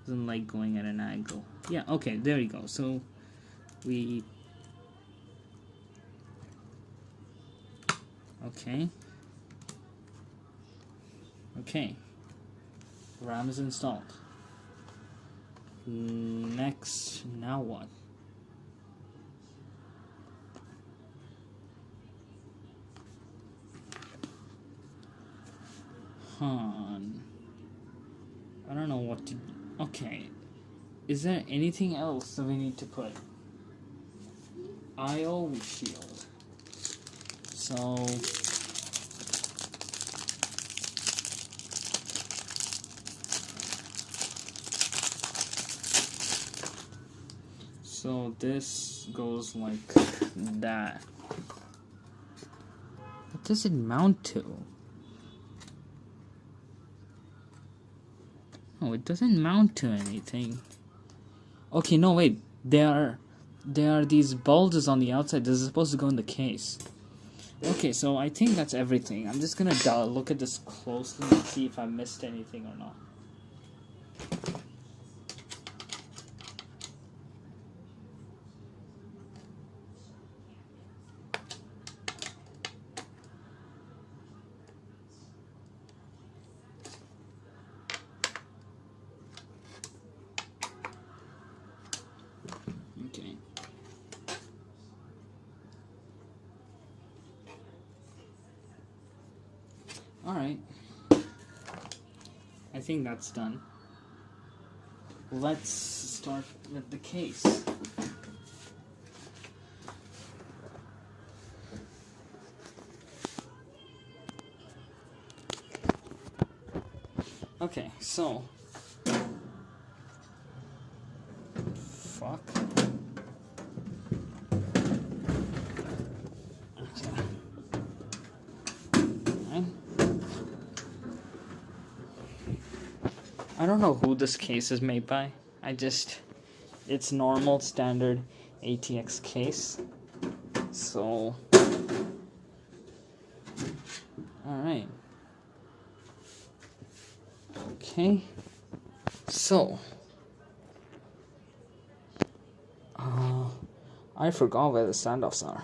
doesn't like going at an angle. Yeah, okay, there we go. So we okay. RAM is installed. Next, now what? I don't know what to. Okay, is there anything else that we need to put? IO shield. So this goes like that. What does it mount to? Oh, it doesn't mount to anything. Okay, no, wait. There are these bulges on the outside. This is supposed to go in the case. Okay, so I think that's everything. I'm just gonna look at this closely and see if I missed anything or not. Okay. Alright. I think that's done. Let's start with the case. Okay, so fuck. Okay. I don't know who this case is made by. It's normal standard ATX case. So, alright. Okay. So, I forgot where the standoffs are.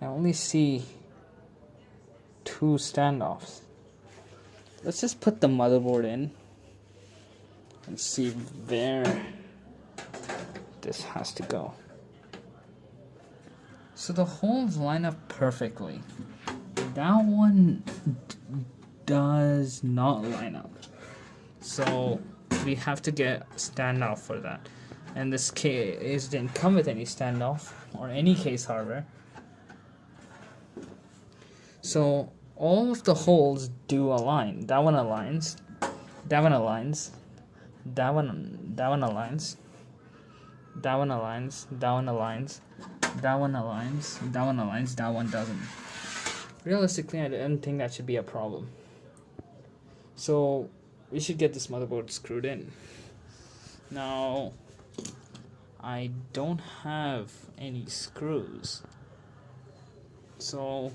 I only see 2 standoffs. Let's just put the motherboard in and see where this has to go. So the holes line up perfectly. That one does not line up. So we have to get standoff for that. And this case didn't come with any standoff or any case hardware. So all of the holes do align. That one aligns. That one aligns. That one aligns. That one aligns. That one aligns. That one aligns. That one aligns. That one doesn't. Realistically, I don't think that should be a problem. So we should get this motherboard screwed in. Now, I don't have any screws. So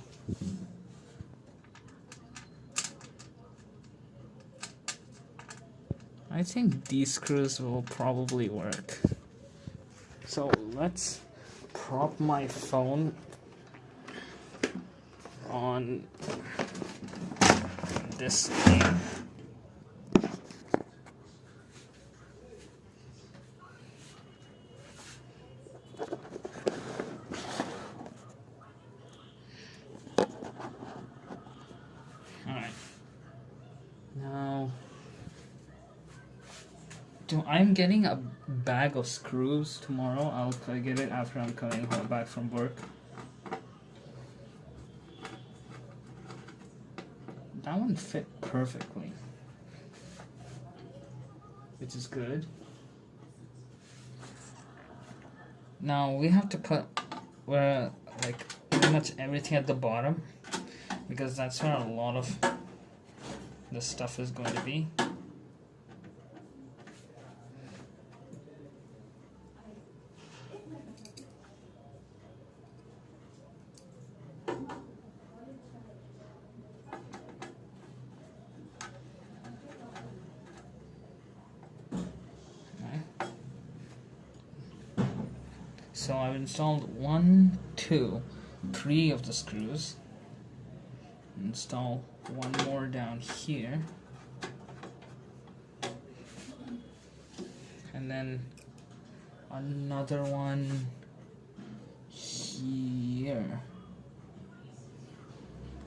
I think these screws will probably work. So let's prop my phone on this thing. Alright. Now, I'm getting a bag of screws tomorrow. I'll get it after I'm coming home back from work. That one fit perfectly, which is good. Now we have to put like pretty much everything at the bottom, because that's where a lot of the stuff is going to be. So I've installed 1, 2, 3 of the screws. Install one more down here. And then another one here.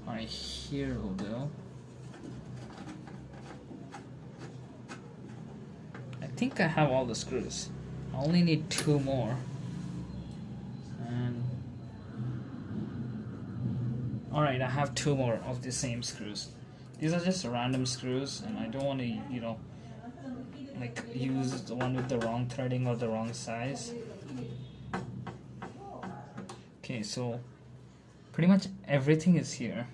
Right here will do. I think I have all the screws. I only need 2 more. Alright, I have 2 more of the same screws. These are just random screws, and I don't want to, like use the one with the wrong threading or the wrong size. Okay, so pretty much everything is here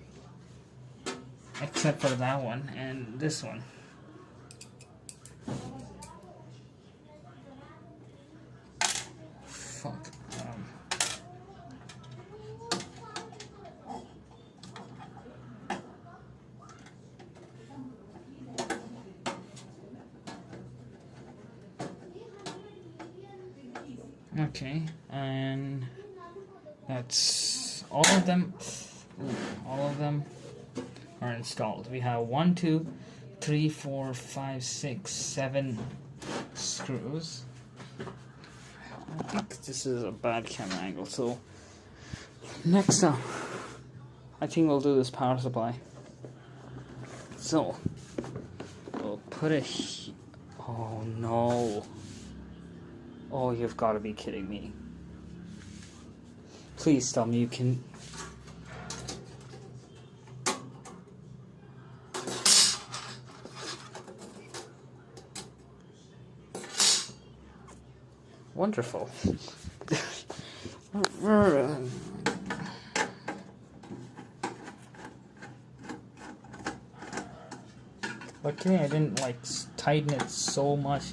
except for that one and this one. Fuck. Okay, and that's all of them. All of them are installed. We have 1, 2, 3, 4, 5, 6, 7 screws. I think this is a bad camera angle, so next up, I think we'll do this power supply. So, we'll put it here. Oh no. Oh, you've got to be kidding me. Please tell me you can... Wonderful. Luckily I didn't tighten it so much.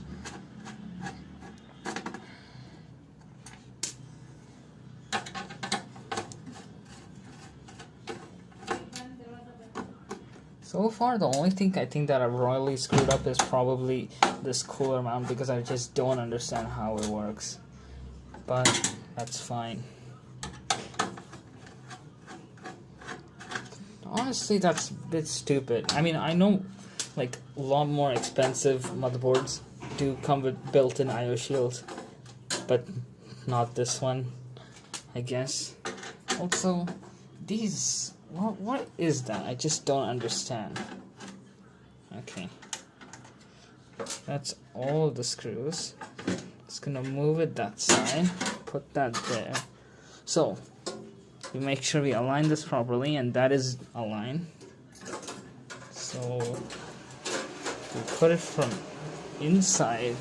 So far, the only thing I think that I've royally screwed up is probably this cooler mount, because I just don't understand how it works. But that's fine. Honestly, that's a bit stupid. I mean, I know a lot more expensive motherboards do come with built-in IO shields, but not this one, I guess. Also, these... What is that? I just don't understand. Okay. That's all of the screws. Just gonna move it that side. Put that there. So, we make sure we align this properly, and that is aligned. So we put it from inside.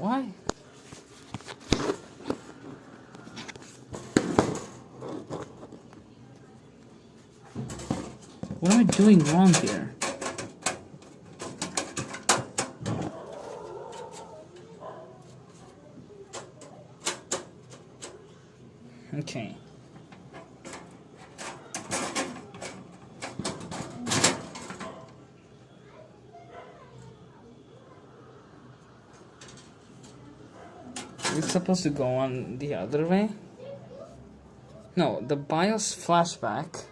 Why? What am I doing wrong here? Okay. It's supposed to go on the other way. No, the BIOS flashback.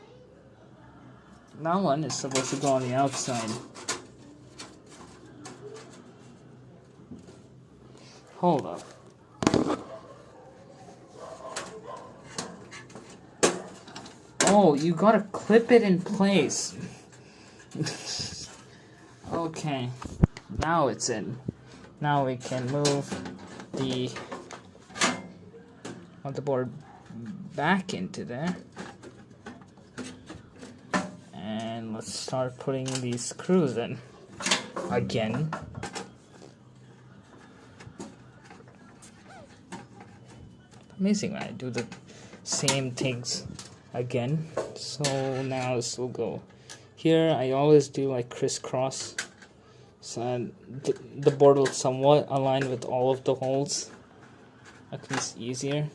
That one is supposed to go on the outside. Hold up. Oh, you gotta clip it in place. Okay. Now it's in. Now we can move the motherboard back into there. And let's start putting these screws in again. Amazing when I do the same things again. So now this will go here. I always do like crisscross, so the board will somewhat align with all of the holes, at least easier.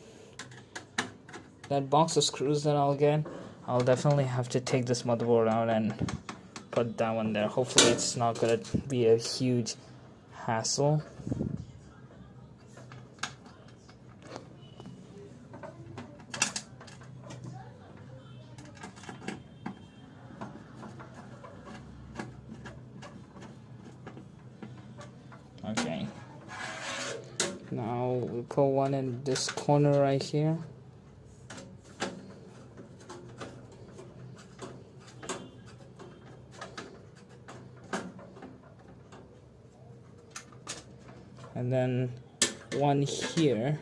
That box of screws that I'll get, I'll definitely have to take this motherboard out and put that one there. Hopefully it's not gonna be a huge hassle. Okay. Now we put one in this corner right here. And then one here.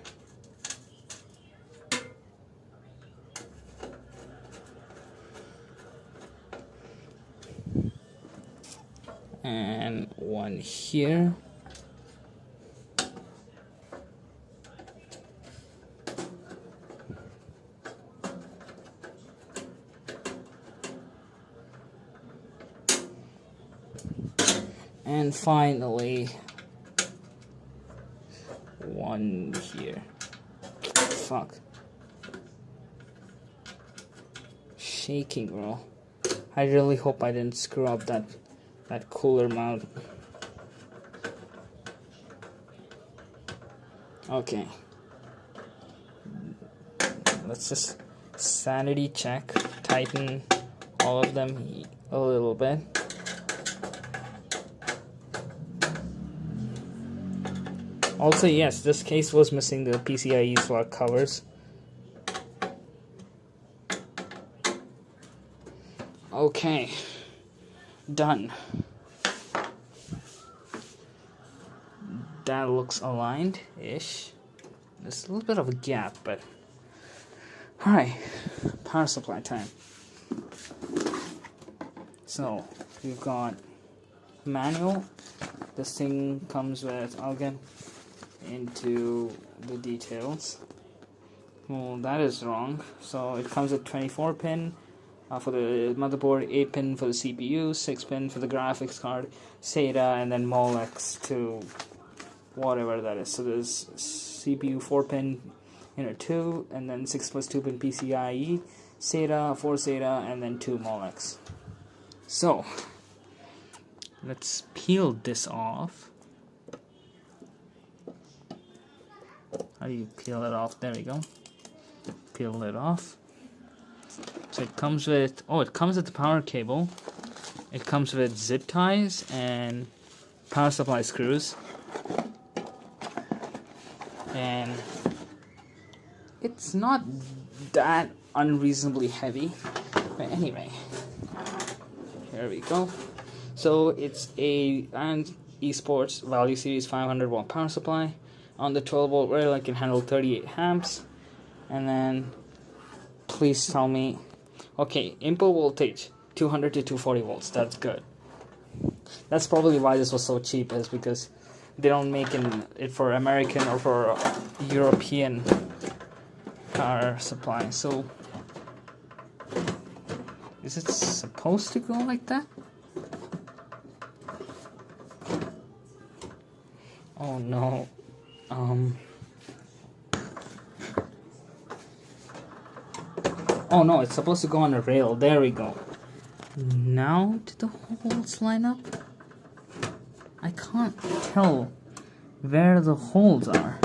And one here. And finally, one here. Fuck. Shaking, bro. I really hope I didn't screw up that cooler mount. Okay. Let's just sanity check. Tighten all of them a little bit. Also, yes, this case was missing the PCIe slot covers. Okay, done. That looks aligned-ish. There's a little bit of a gap, but... Alright, power supply time. So, we've got manual. This thing comes with... I'll get into the details. Well, that is wrong. So it comes with 24 pin for the motherboard, 8 pin for the CPU, 6 pin for the graphics card, SATA, and then Molex to whatever that is. So there's CPU 4 pin inner 2, and then 6 plus 2 pin PCIe, SATA, 4 SATA, and then 2 Molex. So let's peel this off. How do you peel it off? There we go. Peel it off. So it comes with, it comes with the power cable. It comes with zip ties and power supply screws. And it's not that unreasonably heavy. But anyway, here we go. So it's a Esports Value Series 500 watt power supply. On the 12 volt rail, I can handle 38 amps. And then, please tell me, okay, input voltage 200 to 240 volts. That's good. That's probably why this was so cheap, is because they don't make it for American or for European power supply. So, is it supposed to go like that? Oh no. Oh no, it's supposed to go on a rail. There we go. Now did the holes line up? I can't tell where the holes are.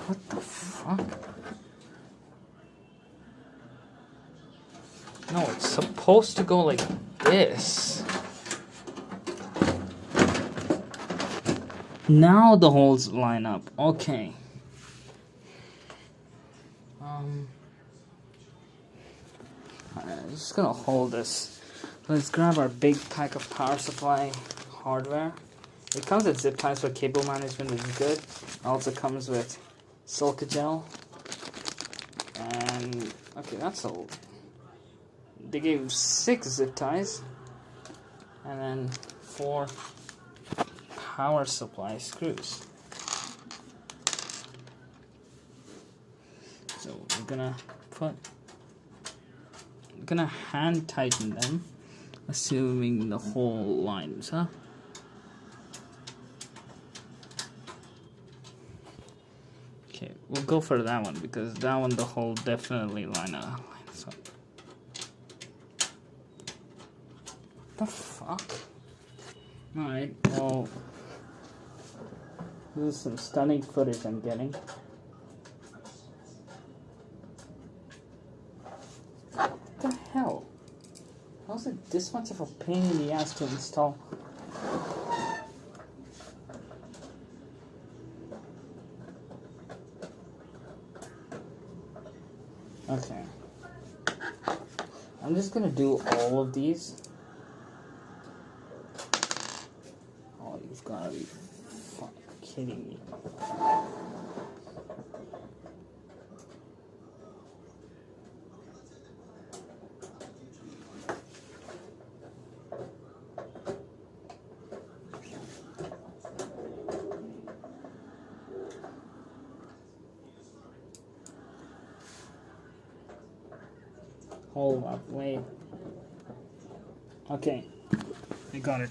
What the fuck? No, it's supposed to go like this. Now the holes line up. Okay. I'm just gonna hold this. Let's grab our big pack of power supply hardware. It comes with zip ties for cable management, which is good. It also comes with silica gel. And okay, that's all. They gave 6 zip ties. And then 4 power supply screws. So we're gonna hand tighten them, assuming the hole lines up. Okay, we'll go for that one because that one the hole definitely lines up. What the fuck? Alright, well, this is some stunning footage I'm getting. What the hell? How's it this much of a pain in the ass to install? Okay. I'm just gonna do all of these. Oh, you've gotta be fucking kidding me. Hold up, wait. Okay. I got it.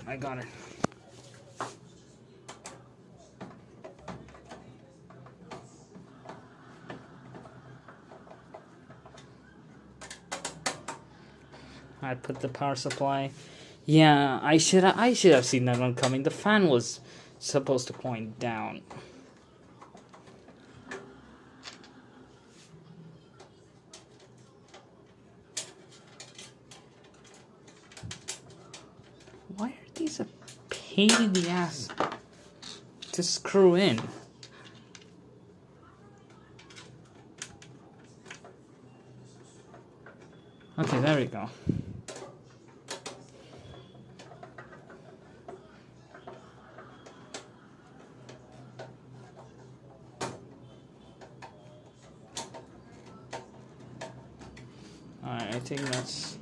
I put the power supply. Yeah, I should have seen that one coming. The fan was supposed to point down. Why are these a pain in the ass to screw in? Okay, there we go. Alright, I think that's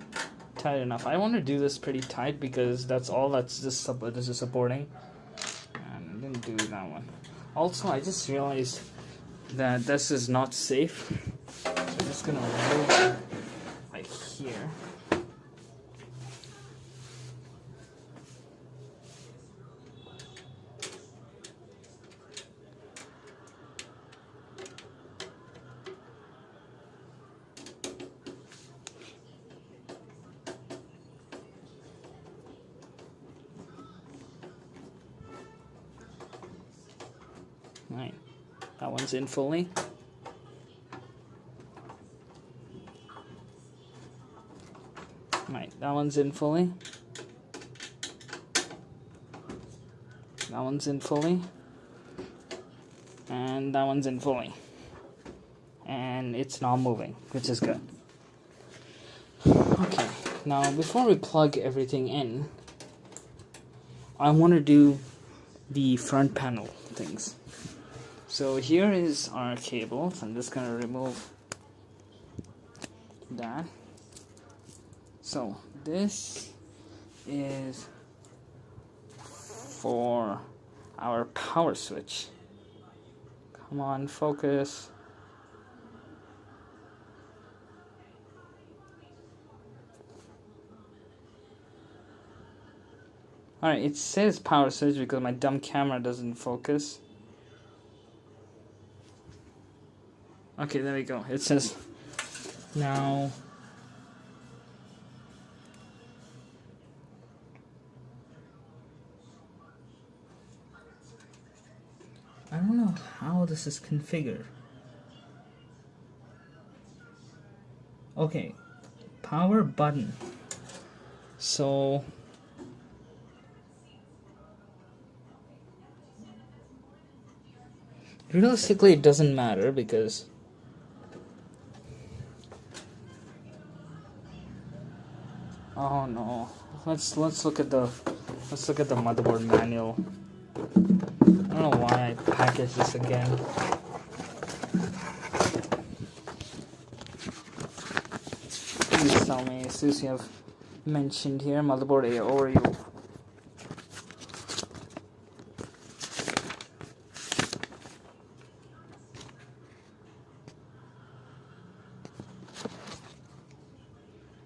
tight enough. I want to do this pretty tight because that's all that's this is supporting. And I didn't do that one. Also, I just realized that this is not safe. So I'm just gonna remove it right here. Right, that one's in fully. Right, that one's in fully. That one's in fully. and that one's in fully, and it's not moving, which is good. Okay, now before we plug everything in, I want to do the front panel things. So here is our cables. I'm just going to remove that. So this is for our power switch. Come on, focus. Alright, it says power switch because my dumb camera doesn't focus. Okay, there we go. It says now. I don't know how this is configured. Okay, power button. So realistically, it doesn't matter because oh no. Let's look at the motherboard manual. I don't know why I packaged this again. Please tell me, since you have mentioned here, motherboard A Oreo.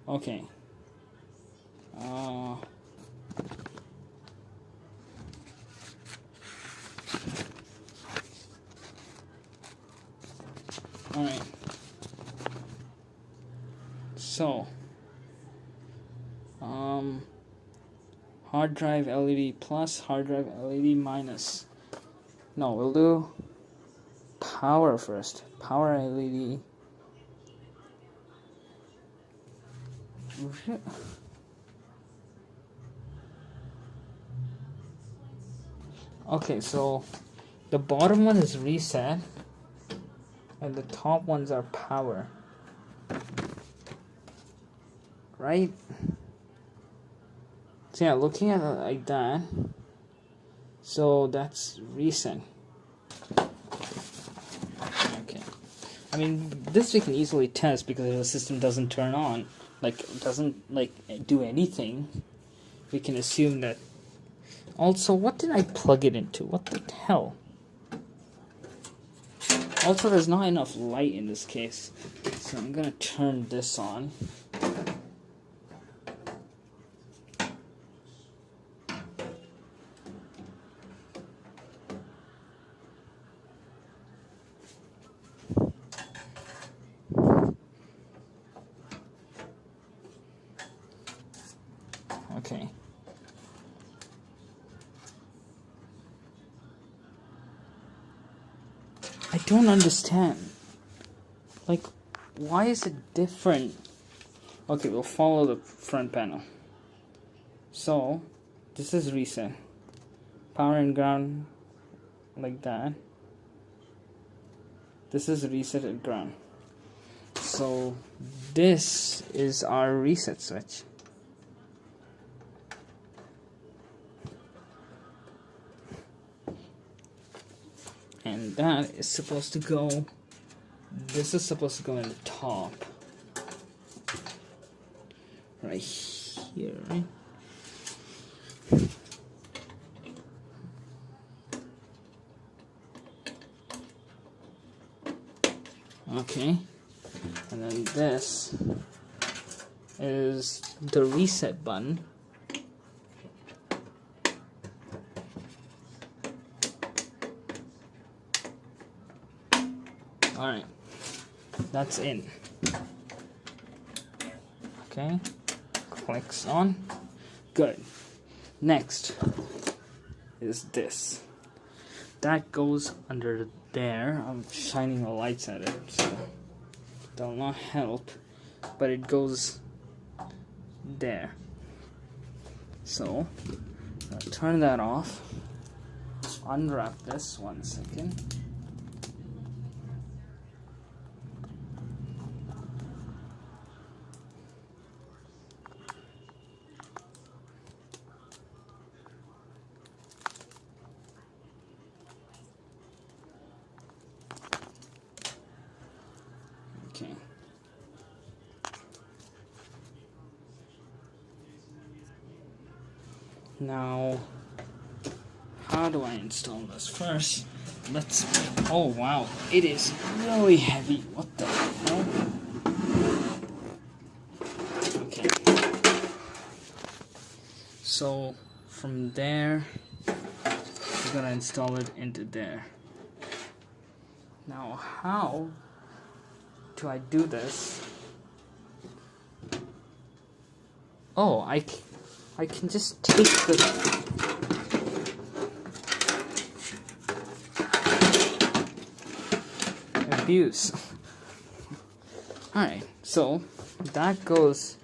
Okay. Alright. So, hard drive LED plus, hard drive LED minus. No, we'll do power first. Power LED. Okay, so the bottom one is reset and the top ones are power, right? So yeah, looking at it like that, so that's reset. Okay, I mean this we can easily test because if the system doesn't turn on, doesn't do anything, we can assume that. Also, what did I plug it into? What the hell? Also, there's not enough light in this case, so I'm gonna turn this on. Okay. I don't understand. Why is it different? Okay, we'll follow the front panel. So, this is reset. Power and ground, like that. This is reset at ground. So, this is our reset switch. And that is supposed to go, this is supposed to go in the top. Right here, right? Okay. And then this is the reset button. Alright, that's in. Okay, clicks on. Good. Next is this. That goes under there. I'm shining the lights at it, so that'll not help, but it goes there. So, I'll turn that off. Unwrap this 1 second. Now, how do I install this? First, let's. Oh wow, it is really heavy. What the hell? Okay. So, from there, we're gonna install it into there. Now, how do I do this? Oh, I can just take the abuse. Alright, so that goes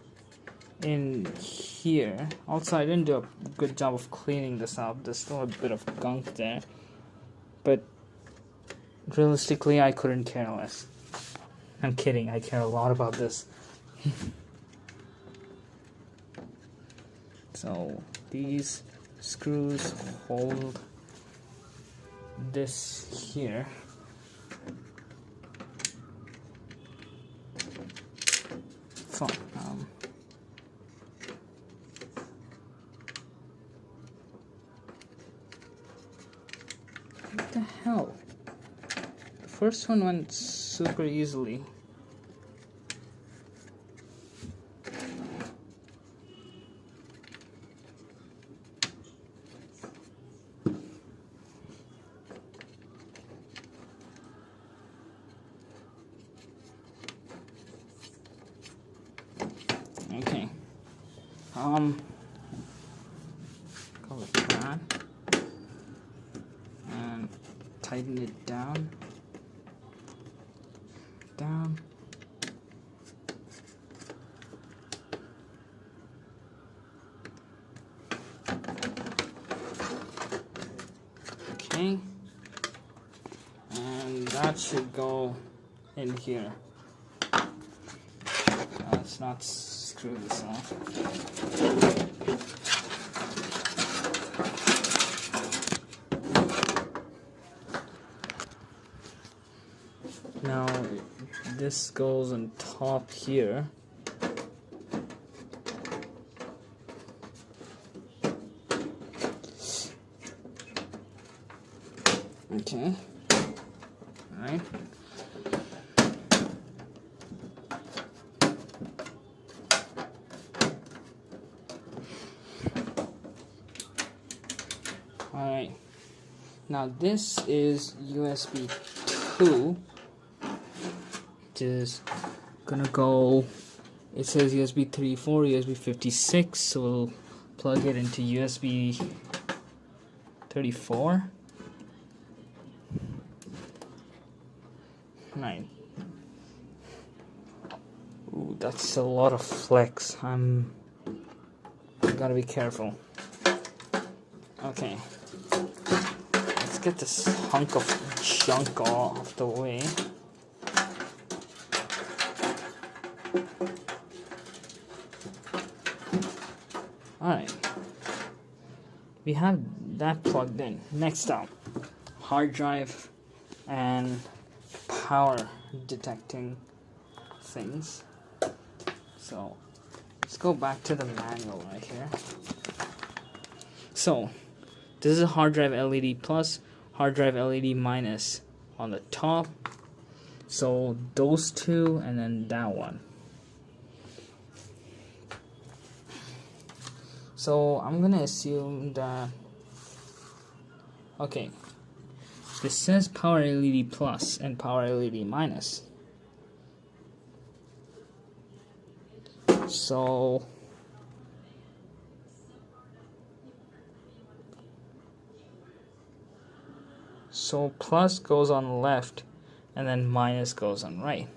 in here. Also, I didn't do a good job of cleaning this up. There's still a bit of gunk there. But realistically, I couldn't care less. I'm kidding, I care a lot about this. So these screws hold this here. Fine. What the hell? The first one went super easily. Okay. Go with that. And tighten it down. Down. Okay. And that should go in here. Let's not screw this off. Now this goes on top here. Okay. All right. Alright, now this is USB 2, which is gonna go, it says USB 3.4, USB 56, so we'll plug it into USB 34. Right. Ooh, that's a lot of flex. I gotta be careful. Okay. Let's get this hunk of junk off the way. Alright. We have that plugged in. Next up, hard drive and power detecting things. So, let's go back to the manual right here. So, this is a hard drive LED plus, hard drive LED minus on the top. So those two and then that one. So I'm gonna assume that, okay, this says power LED plus and power LED minus. So plus goes on left and then minus goes on right.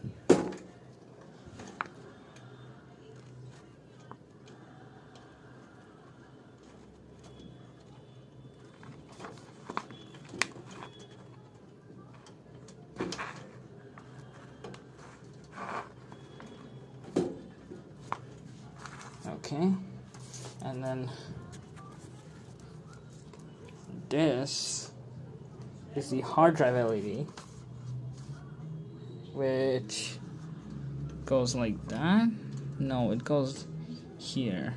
Okay, and then this is the hard drive LED, which goes like that. No, it goes here.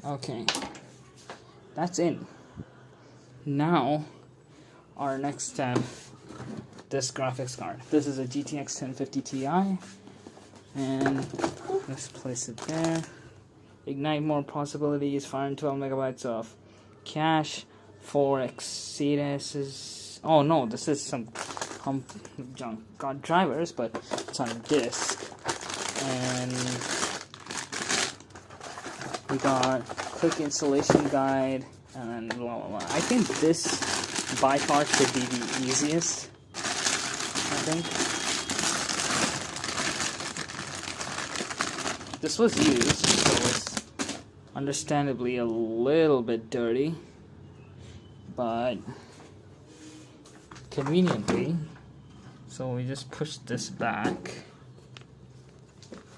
Okay, that's in. Now, our next step, this graphics card. This is a GTX 1050 Ti, and let's place it there. Ignite more possibilities, 512 megabytes of cache, 4 Exodus. Oh no, this is some junk. Got drivers, but it's on disk. And we got quick installation guide, and blah blah blah. I think this by far should be the easiest. I think this was used, so it's understandably a little bit dirty, but conveniently, so we just push this back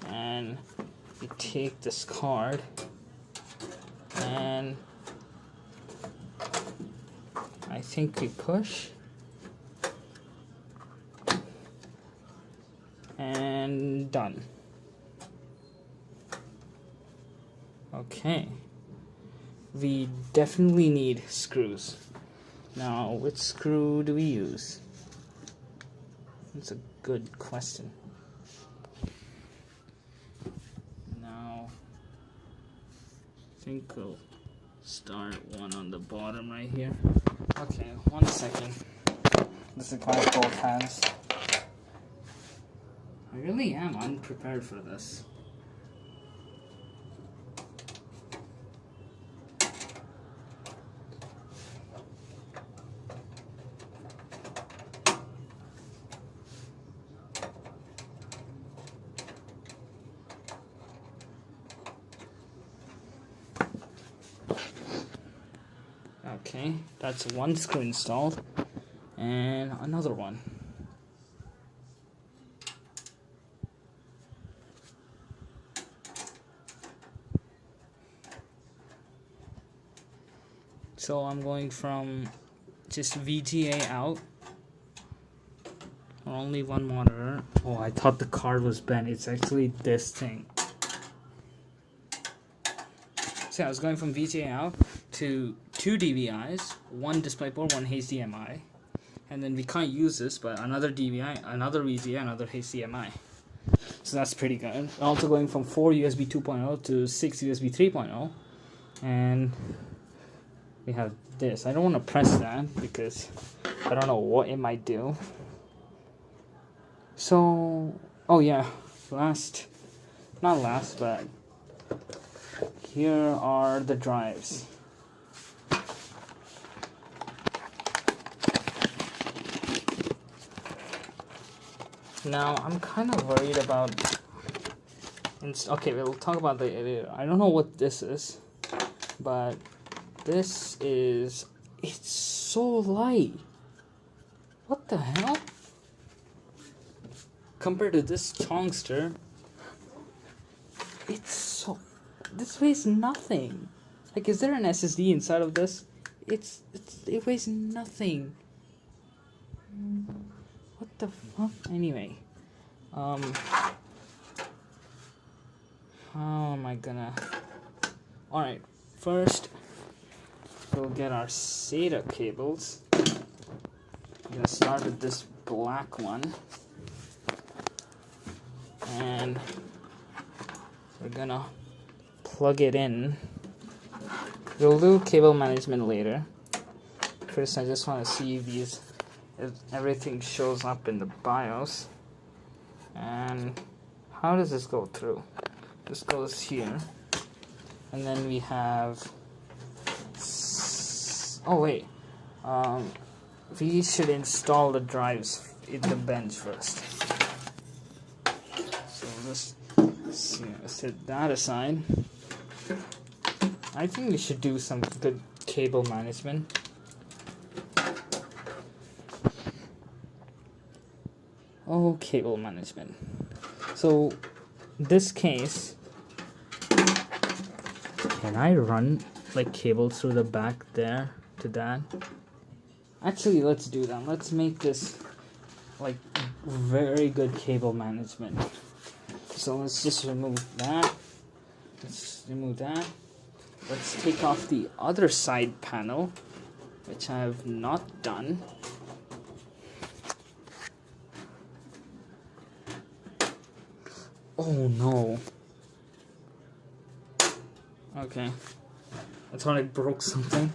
and we take this card and I think we push and done. Okay, we definitely need screws. Now, which screw do we use? That's a good question. Now, I think we'll start one on the bottom right here. Okay, 1 second. This requires both hands. I really am unprepared for this. Okay, that's one screw installed, and another one. So I'm going from just VGA out, only one monitor. Oh, I thought the card was bent. It's actually this thing. So I was going from VGA out to 2 DVIs, 1 DisplayPort, 1 HDMI, and then we can't use this, but another DVI, another VGA, another HDMI. So that's pretty good. Also going from 4 USB 2.0 to 6 USB 3.0, and we have this. I don't want to press that because I don't know what it might do. So, oh yeah, not last, but here are the drives. Now, I'm kind of worried about... Okay, we'll talk about the... I don't know what this is, but this is... It's so light. What the hell? Compared to this Tongster, it's so... This weighs nothing. Like, is there an SSD inside of this? It weighs nothing. What the fuck? Anyway, how am I gonna? All right, first we'll get our SATA cables. I'm gonna start with this black one, and we're gonna plug it in. We'll do cable management later. First, I just want to see if everything shows up in the BIOS. And how does this go through? This goes here, and then we have... Oh wait, we should install the drives in the bench first. So let's set that aside. I think we should do some good cable management. Oh, cable management. So, this case, can I run like cables through the back there to that? Actually, let's do that. Let's make this like very good cable management. So let's just remove that. Let's remove that. let's take off the other side panel, which I have not done. Oh no. Okay. I thought I broke something.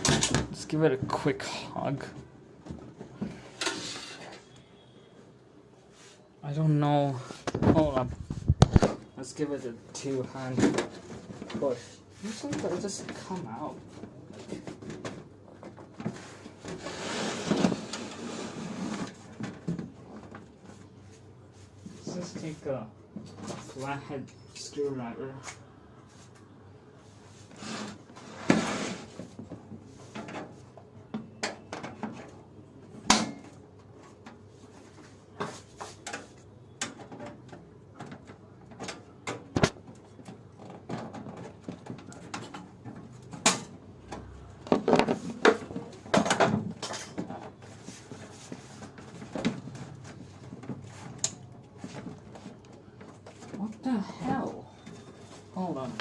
Let's give it a quick hug. I don't know. Hold up. Let's give it a 2-hand push. Usually it'll just come out. Let's just take a flathead screwdriver. What the hell? Hold on.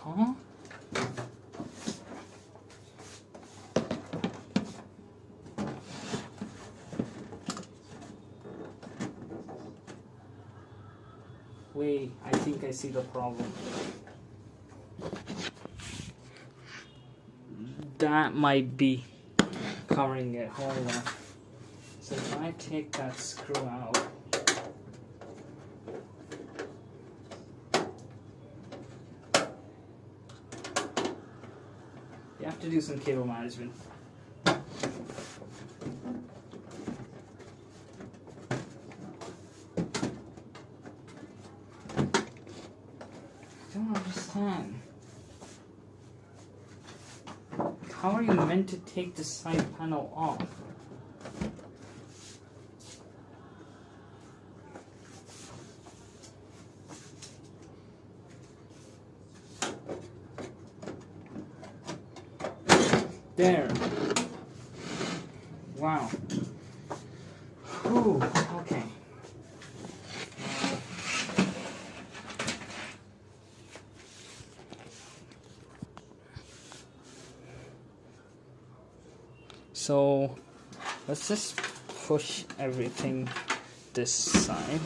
Huh? Wait, I think I see the problem. That might be covering it. Hold on. So if I take that screw out, you have to do some cable management. I don't understand. How are you meant to take the side panel off? There. Wow. Whew, okay. So let's just push everything this side.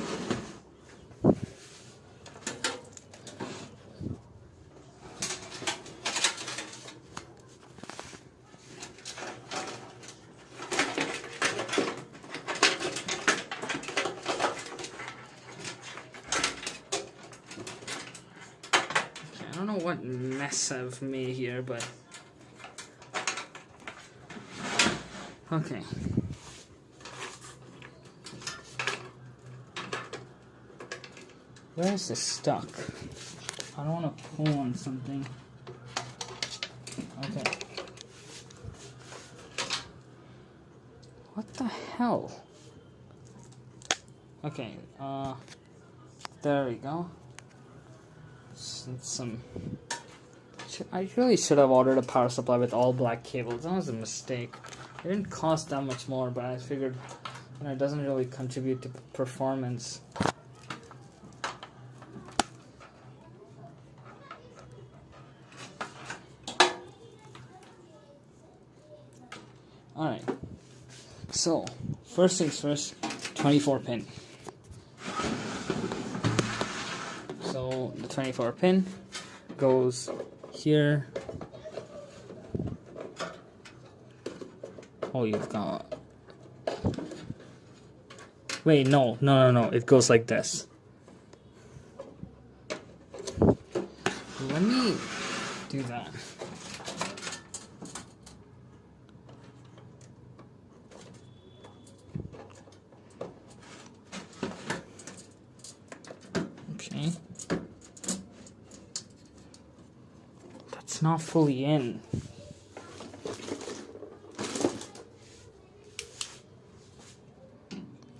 I don't know what mess I've made here, but okay. Where is this stuck? I don't want to pull on something. Okay. What the hell? Okay, there we go. I really should have ordered a power supply with all black cables. That was a mistake. It didn't cost that much more, but I figured, you know, it doesn't really contribute to performance. Alright, so first things first, 24 pin. So the 24 pin goes here. Oh, you've got... Wait, no, it goes like this. Let me do that. Okay. not fully in.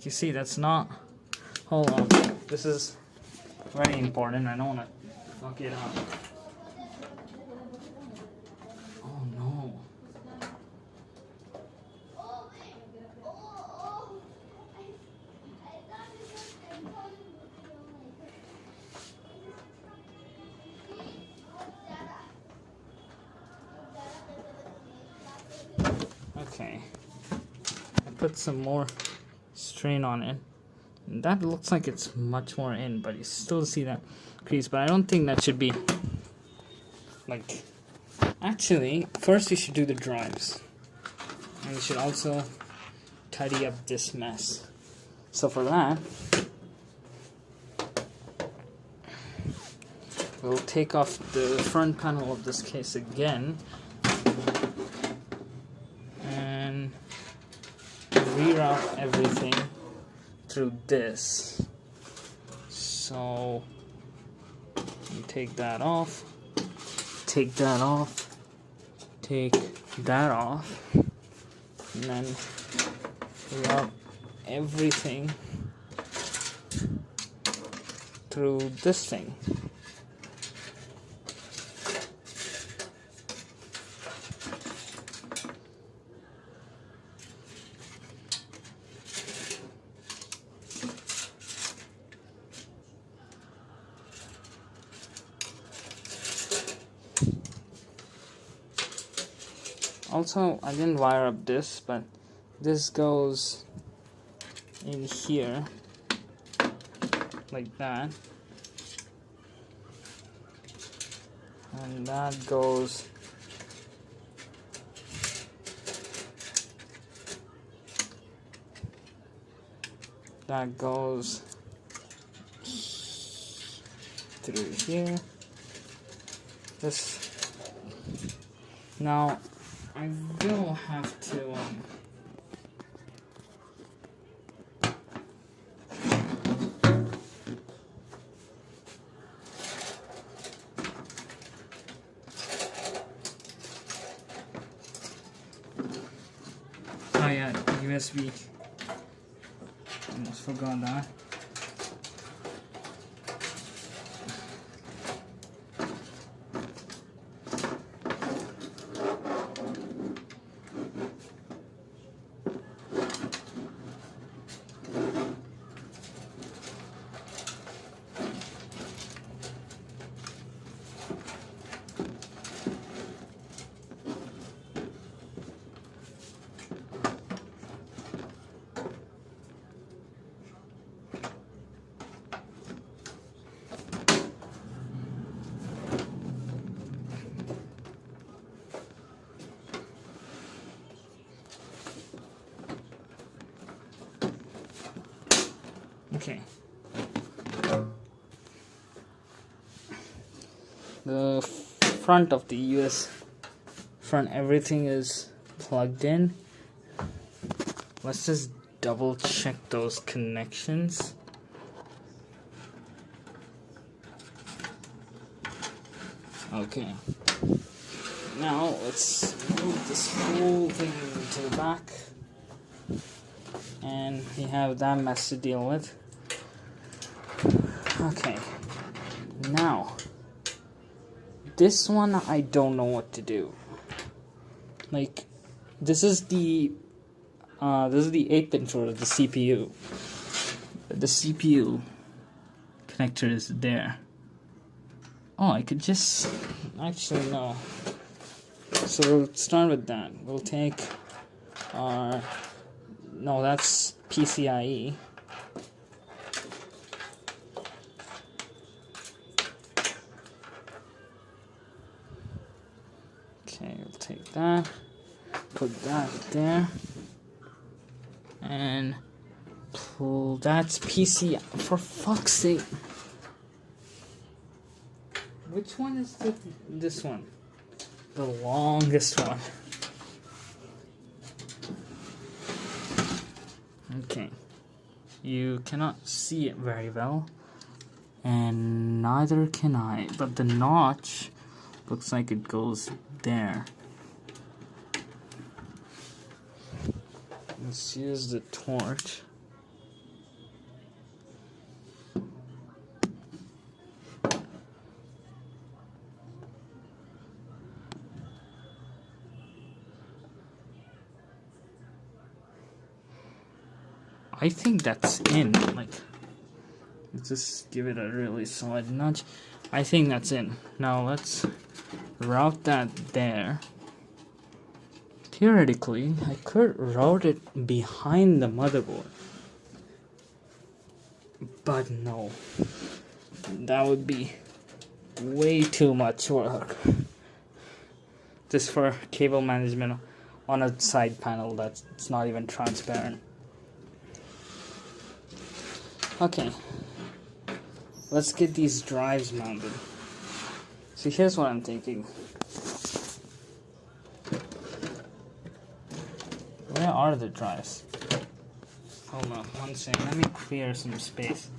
You see, that's not. Hold on. This is very important. I don't want to fuck it up. Oh no. Okay. I put some more strain on it. And that looks like it's much more in, but you still see that crease. But I don't think that should be like. Actually, first you should do the drives, and you should also tidy up this mess. So for that, we'll take off the front panel of this case again and reroute everything through this. So you take that off, take that off, take that off, and then route everything through this thing. Also, I didn't wire up this, but this goes in here like that, and that goes through here. This now I will have to oh yeah, USB. Almost forgot that. Okay. The front of the US front, everything is plugged in. Let's just double check those connections. Okay. Now let's move this whole thing to the back. And we have that mess to deal with. Okay. Now, this one I don't know what to do. Like, this is the 8-pin for the CPU. The CPU connector is there. Oh, I could just actually no. So we'll start with that. We'll take our that's PCIe. Okay, we'll take that, put that there, and pull. That's PCI. For fuck's sake. Which one is this one? The longest one. Okay. You cannot see it very well, and neither can I, but the notch Looks like it goes there. Let's use the torch. I think that's in. Like, let's just give it a really solid nudge. I think that's in. Now let's route that there. Theoretically, I could route it behind the motherboard. But no. That would be way too much work. Just for cable management on a side panel that's not even transparent. Okay, let's get these drives mounted. So here's what I'm thinking. Where are the drives? Hold on, one second. Let me clear some space.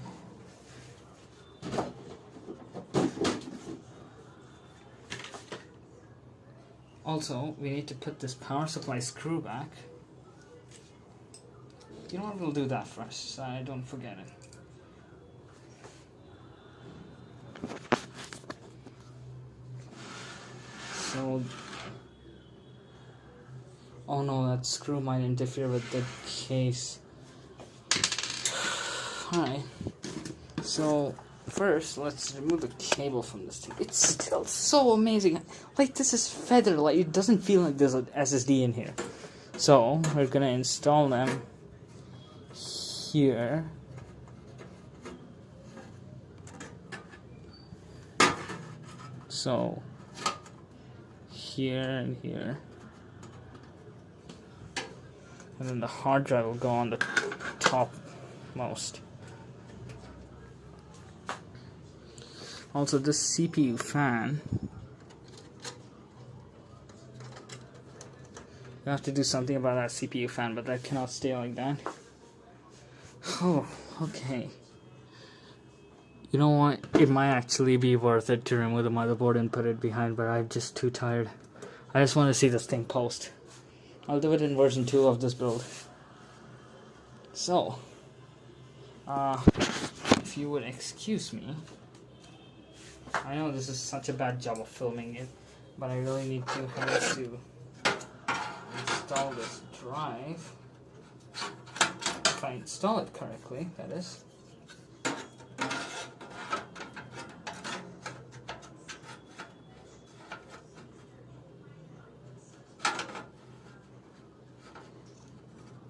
Also, we need to put this power supply screw back. You know what? We'll do that first, so I don't forget it. So, oh no, that screw might interfere with the case. Alright, so first let's remove the cable from this thing. It's still so amazing. Like, this is feather, like it doesn't feel like there's an SSD in here. So we're gonna install them here. So here and here, and then the hard drive will go on the top most. Also, this CPU fan, you have to do something about that CPU fan, but that cannot stay like that. Oh, okay. You know what? It might actually be worth it to remove the motherboard and put it behind, but I'm just too tired. I just want to see this thing post. I'll do it in version 2 of this build. So, if you would excuse me, I know this is such a bad job of filming it, but I really need to have to install this drive. If I install it correctly, that is.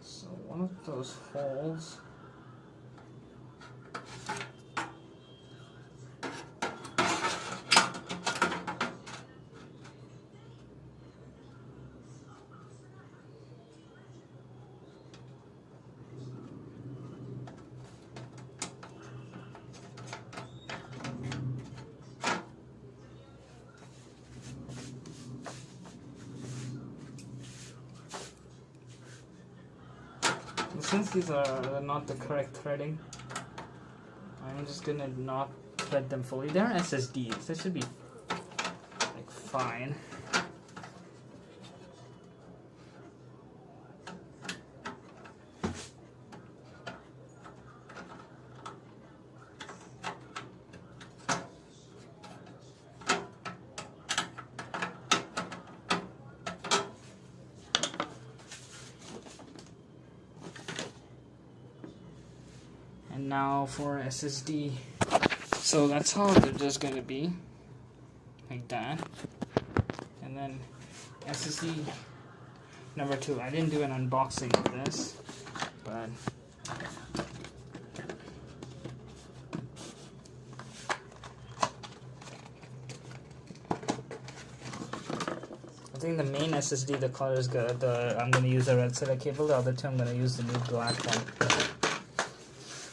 So one of those holes . Since these are not the correct threading, I'm just gonna not thread them fully. They're SSDs, that should be like fine. And now for SSD. So that's how they're just gonna be, like that. And then SSD number 2. I didn't do an unboxing of this, but I think the main SSD, the color is good. I'm gonna use the red SATA cable. The other two, I'm gonna use the new black one.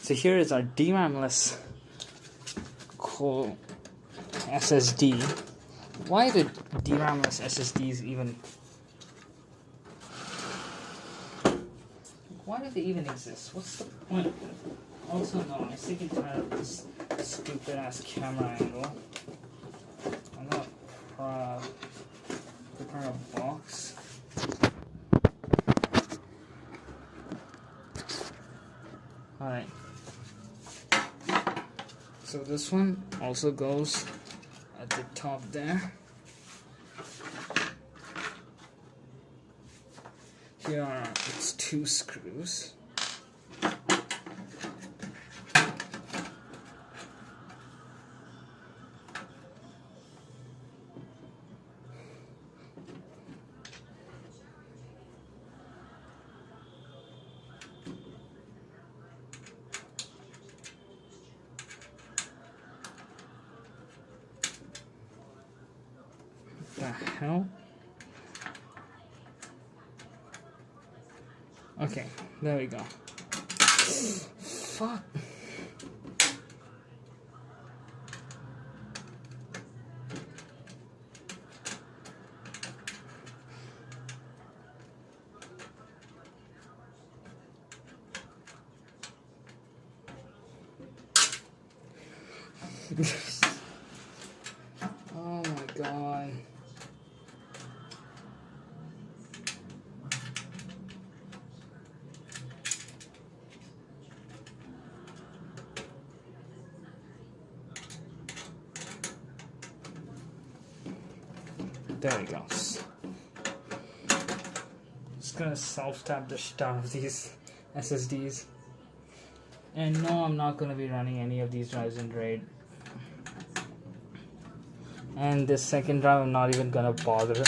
So here is our DRAM-less cool SSD. Why did DRAM-less SSDs even... Why do they even exist? What's the point? Also, no, I'm sick and tired of this stupid-ass camera angle. I'm gonna prepare a box. Alright. So this one also goes at the top there. Here are its 2 screws. The hell? Okay, there we go. Fuck. Oh my god. There we go. Just gonna self-tap the shit out of these SSDs. And no, I'm not gonna be running any of these drives in RAID. And this second drive I'm not even gonna bother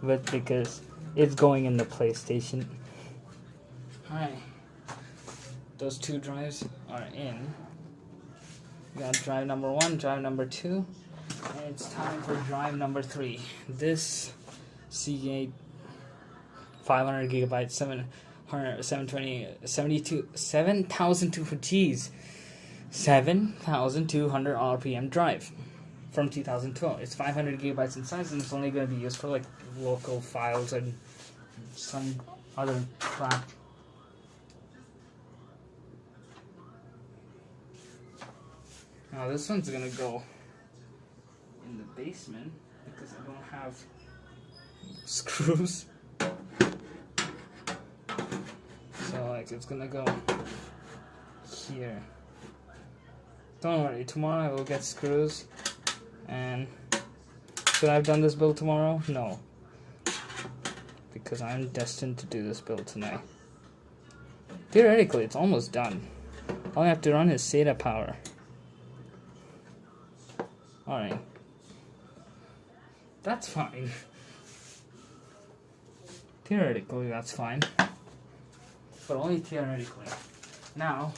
with because it's going in the PlayStation. Alright. Those 2 drives are in. We got drive number 1, drive number 2. And it's time for drive number 3. This Seagate 500 gigabyte 7,200 RPM drive from 2012. It's 500 gigabytes in size and it's only going to be used for like local files and some other crap. Now this one's going to go in the basement because I don't have screws. So like it's gonna go here. Don't worry, tomorrow I will get screws. And should I have done this build tomorrow? No, because I'm destined to do this build tonight. Theoretically it's almost done. All I have to run is SATA power. Alright. That's fine. Theoretically, that's fine. But only theoretically. Now,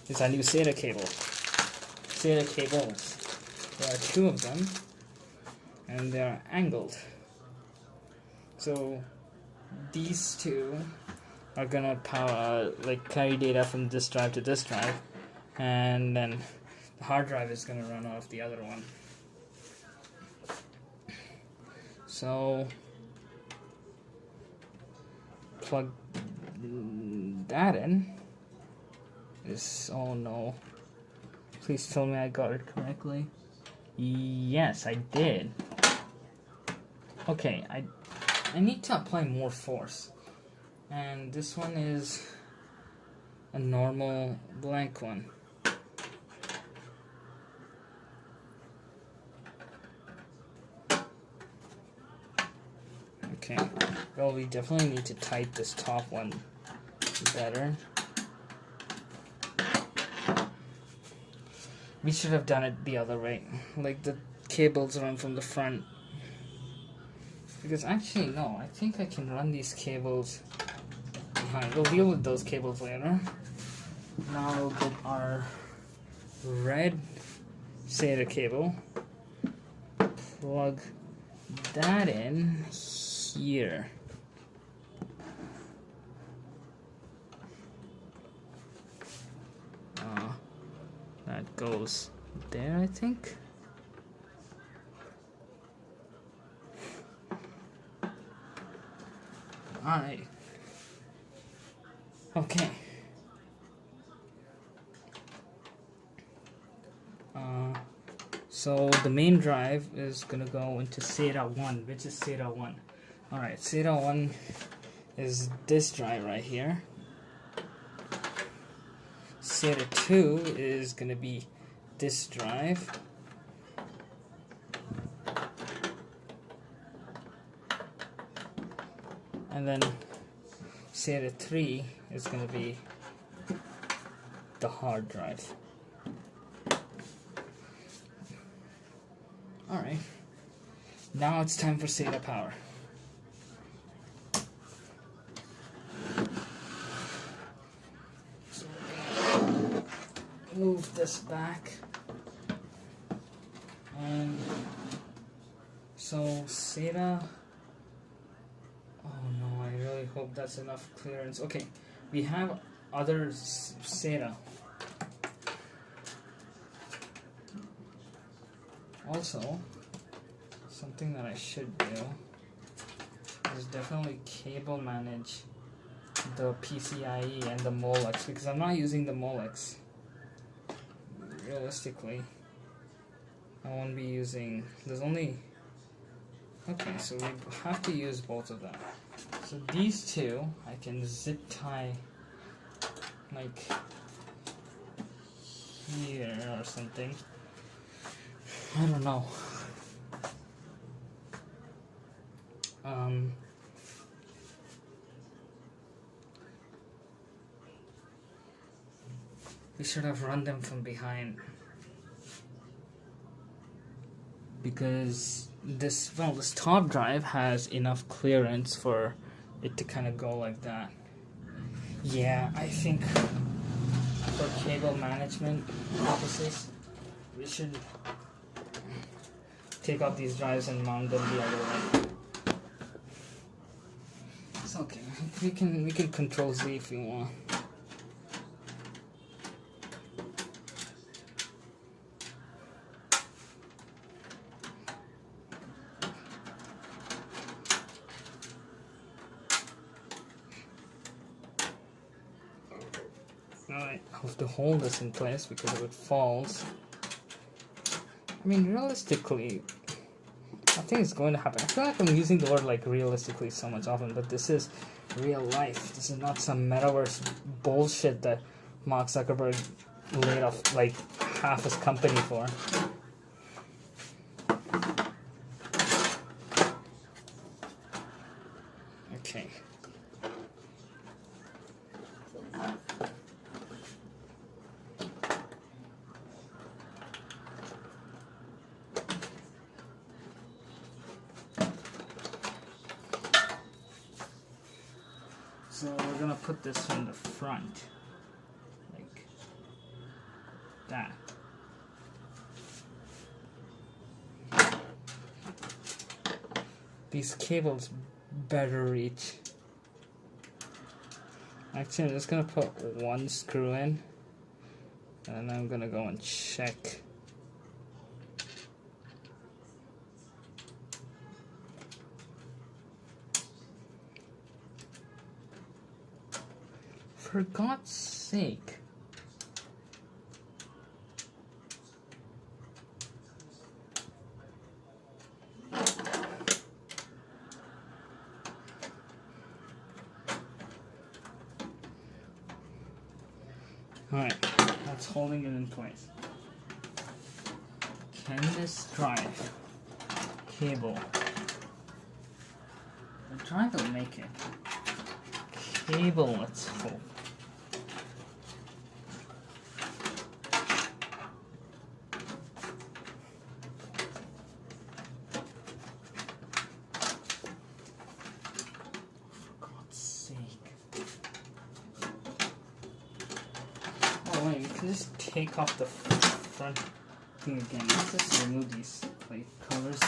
is a new SATA cable. SATA cables. There are 2 of them. And they are angled. So, these 2 are gonna power, like carry data from this drive to this drive. And then the hard drive is gonna run off the other one. So, plug that in. Oh no. Please tell me I got it correctly. Yes, I did. Okay, I need to apply more force. And this one is a normal blank one. Okay, well, we definitely need to tighten this top one better. We should have done it the other way, like the cables run from the front. Because actually, no, I think I can run these cables behind. We'll deal with those cables later. Now we'll get our red SATA cable. Plug that in here. That goes there, I think. Alright. Okay. So the main drive is gonna go into SATA 1, which is SATA 1. Alright, SATA 1 is this drive right here. SATA 2 is gonna be this drive. And then SATA 3 is gonna be the hard drive. Alright, now it's time for SATA power. So we're gonna move this back. And so SATA, oh no, I really hope that's enough clearance. Okay, we have other SATA. Also, something that I should do is definitely cable manage the PCIe and the Molex, because I'm not using the Molex. Realistically, I won't be using, there's only, okay, so we have to use both of them. So these two, I can zip tie like here or something. I don't know. We should have run them from behind, because this top drive has enough clearance for it to kind of go like that. Yeah, I think for cable management purposes, we should take out these drives and mount them the other way. It's okay. We can Control Z if we want. Alright, I have to hold this in place because if it falls, I mean, realistically, nothing is going to happen. I feel like I'm using the word like realistically so much often, but this is real life. This is not some metaverse bullshit that Mark Zuckerberg laid off like half his company for. Okay. So we're gonna put this in the front, like that. These cables better reach. Actually, I'm just gonna put one screw in, and I'm gonna go and check. For God's sake. Alright, that's holding it in place. Can this drive cable? The drive will make it. Cable, let's hope. Wait, we can just take off the front thing again. Let's just remove these plate covers.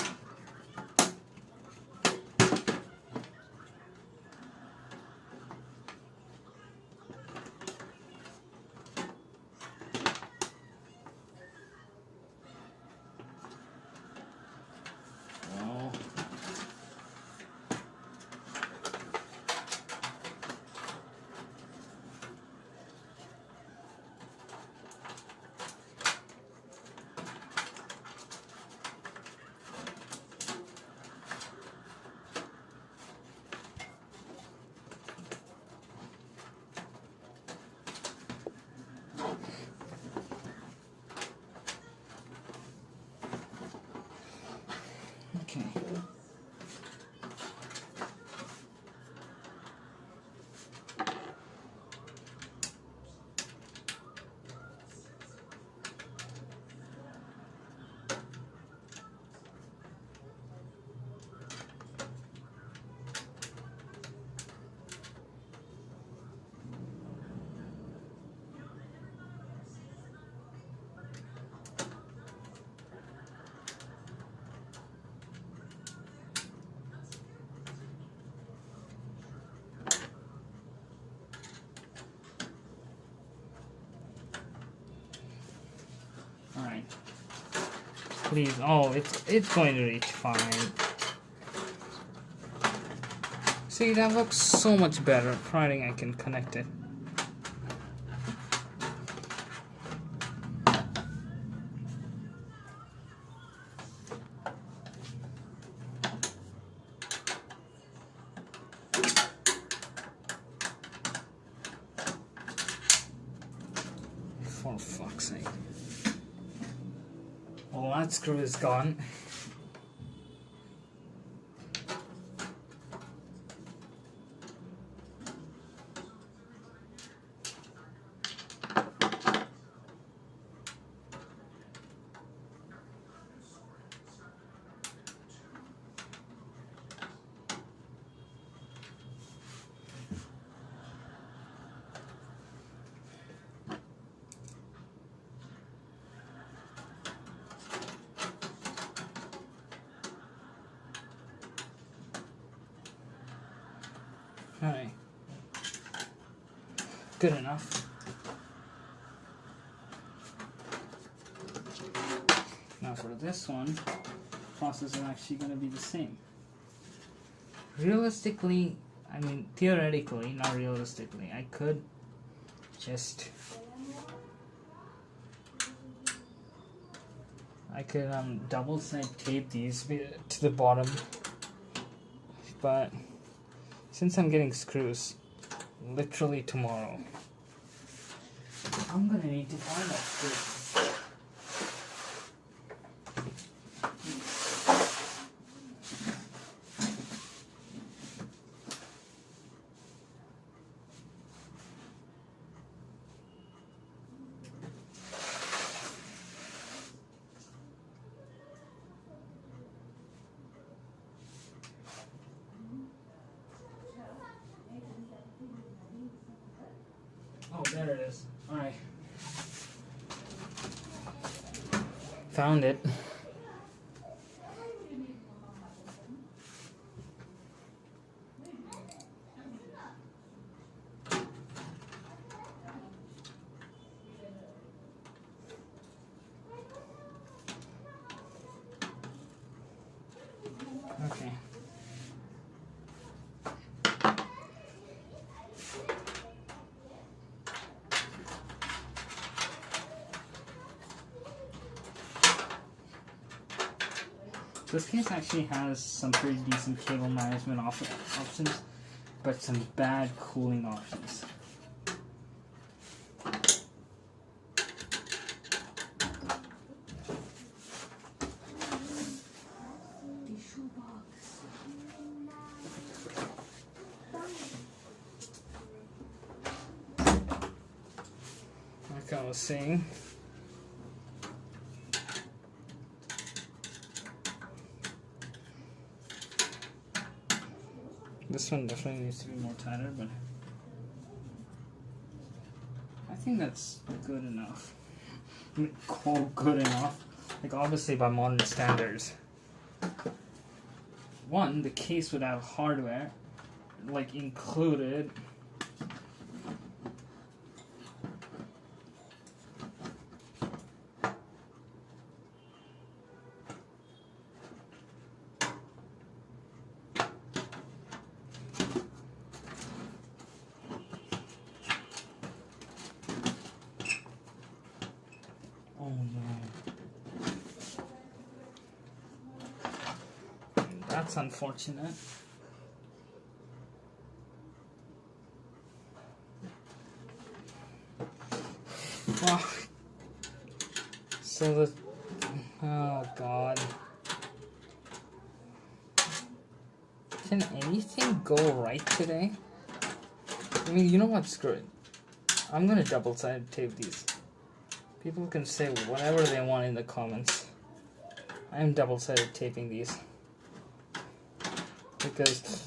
Please. Oh, it's going to reach fine. See, that looks so much better, providing I can connect it. For fuck's sake. Well, that screw is gone. Alright. Good enough. Now for this one, process is actually going to be the same. Realistically, I mean theoretically, not realistically, I could just double side tape these to the bottom, but since I'm getting screws literally tomorrow, I'm gonna need to find that screw. Oh, there it is. Alright. Found it. Okay. This case actually has some pretty decent cable management options, but some bad cooling options. Like I was saying, this one definitely needs to be more tighter, but I think that's good enough. I mean, quote, good enough. Like, obviously by modern standards. One, the case would have hardware, like, included. Oh no. That's unfortunate. Fuck. So the... Oh god. Can anything go right today? I mean, you know what? Screw it. I'm gonna double-sided tape these. People can say whatever they want in the comments. I am double-sided taping these. Because...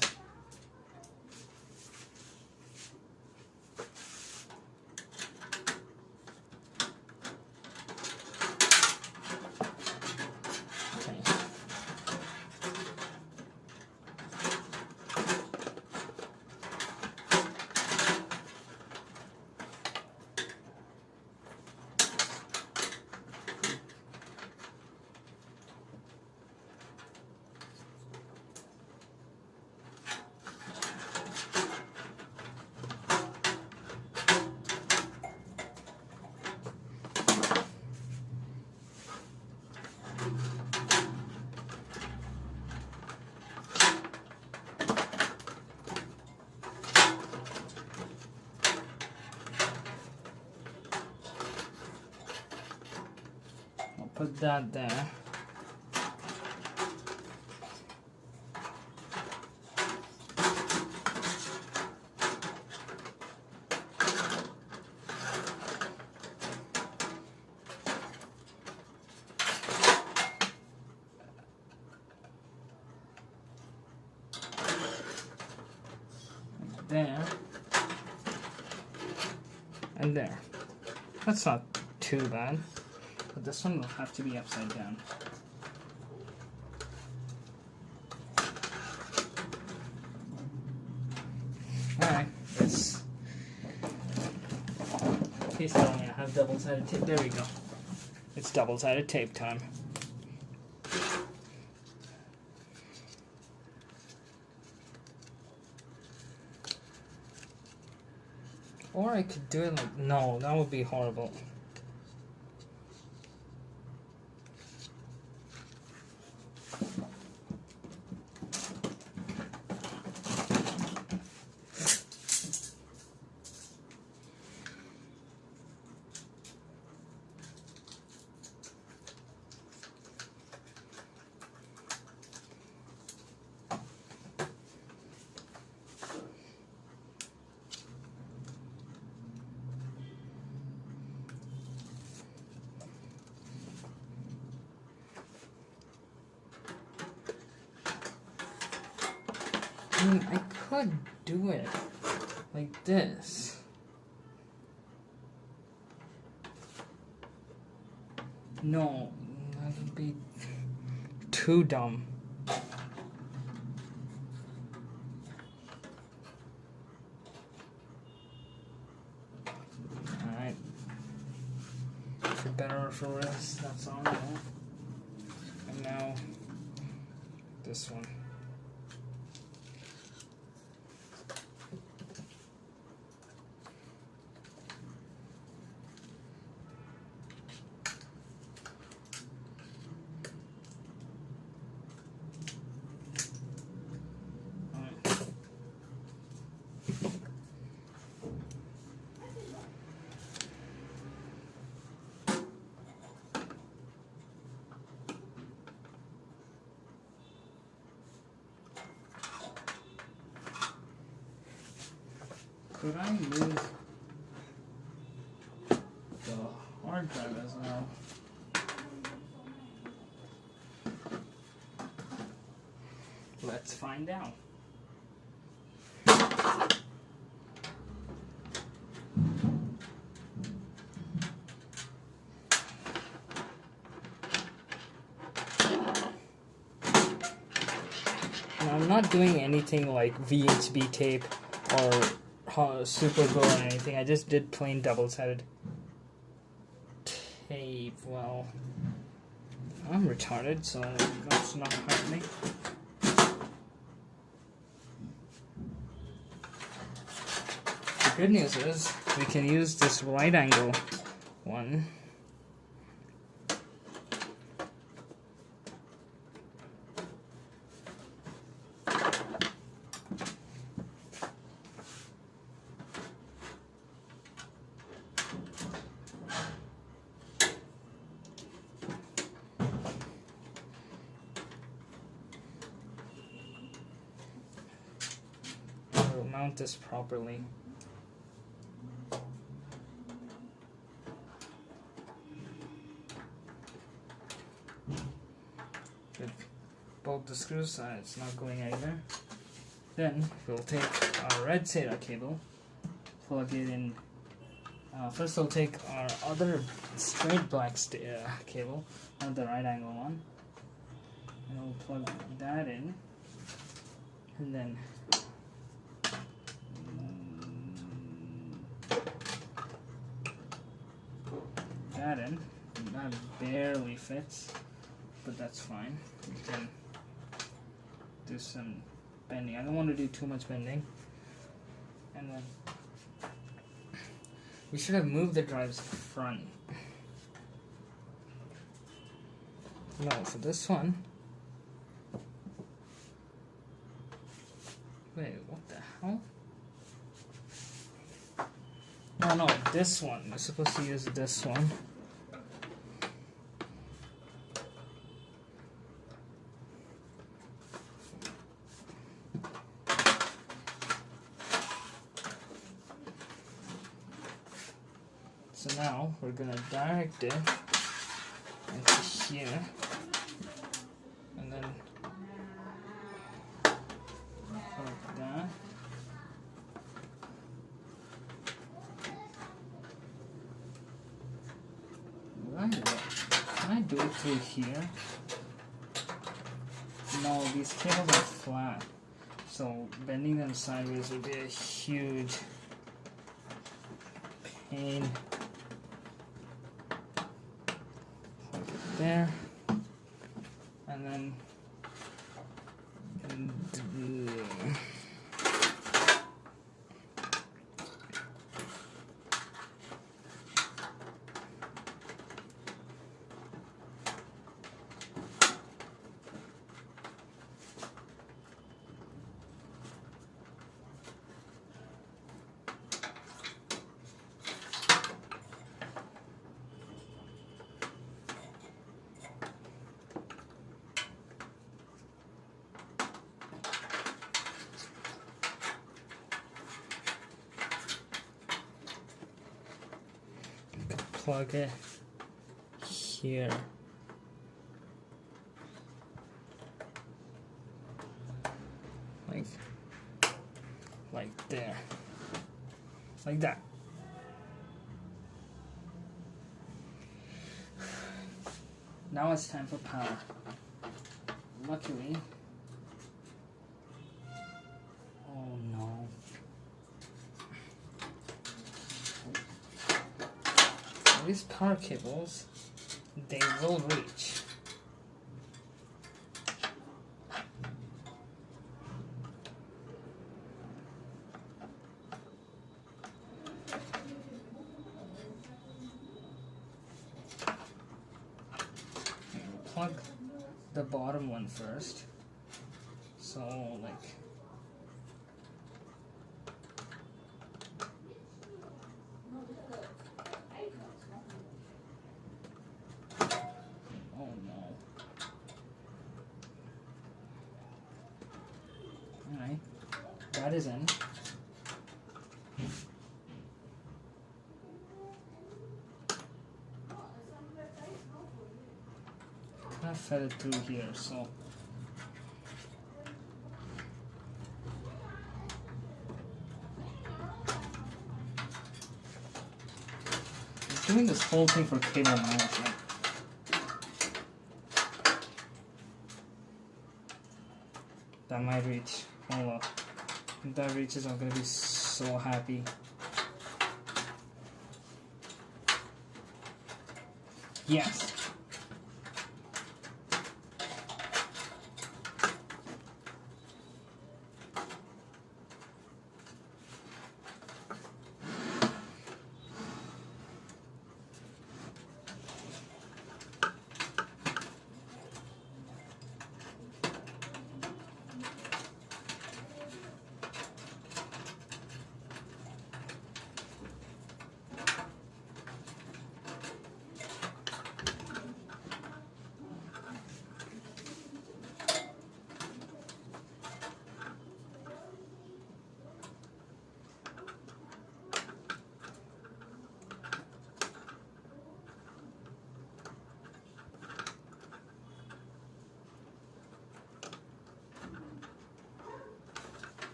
put that there. There and there. That's not too bad, but this one will have to be upside down. Alright, please tell me I have double-sided tape. There we go. It's double-sided tape time. Or I could do it like, no, that would be horrible. I mean, I could do it like this. No, that would be too dumb. Alright. For better or for worse, that's on there. And now, this one. Could I move the hard drive as well? Let's find out. Now, I'm not doing anything like VHB tape or super glue or anything. I just did plain double-sided tape. Well, I'm retarded, so that's not hurt me. The good news is we can use this right angle one. Mount this properly. With both the screws, it's not going anywhere. Then we'll take our red SATA cable, plug it in. First we'll take our other straight black cable, not the right angle one, and we'll plug that in, and then that in. That barely fits, but that's fine. We can do some bending. I don't want to do too much bending. And then we should have moved the drive's front. No, for this one. Wait, what the hell? Oh no, this one. We're supposed to use this one. So now we're gonna direct it into here, and then like that. Right. Can I do it through here? No, these cables are flat, so bending them sideways would be a huge pain. Plug it there, and then plug it here. Like there. Like that. Now it's time for power. Luckily, oh no. These power cables, they will reach. Plug the bottom one first. So like oh no. Alright. That is in. I fed it through here, so I'm doing this whole thing for cable management. That might reach. Oh well. If that reaches, I'm gonna be so happy. Yes.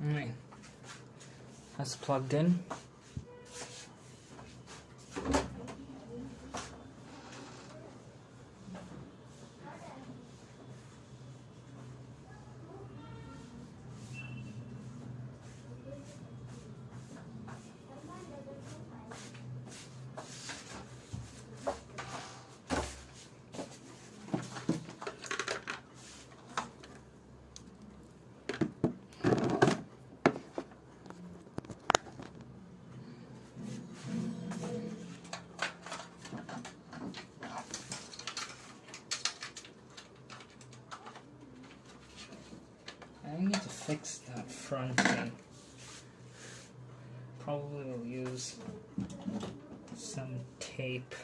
Alright, that's plugged in. to fix that front thing. Probably will use some tape.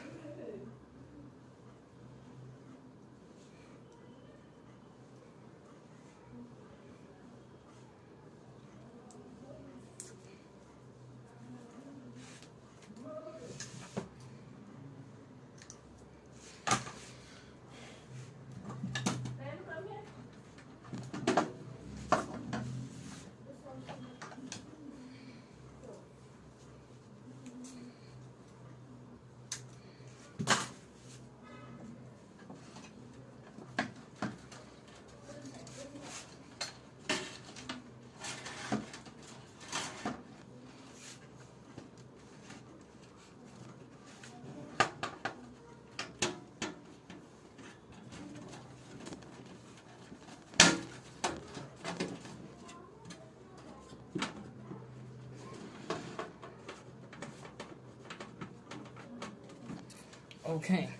Okay,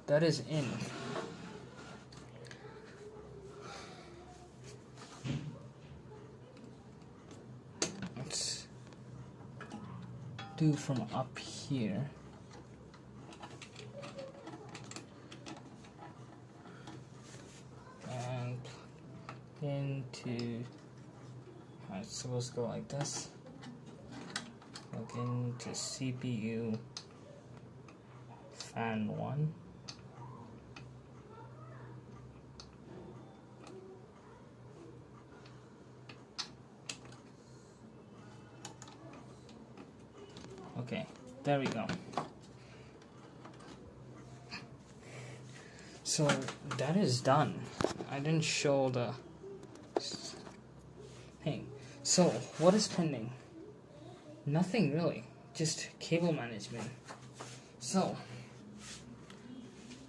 that is in. Let's do from up here. And into, alright, so let's go like this. Plug into CPU fan 1. Okay, there we go. So that is done. I didn't show the thing. So what is pending? Nothing really, just cable management. So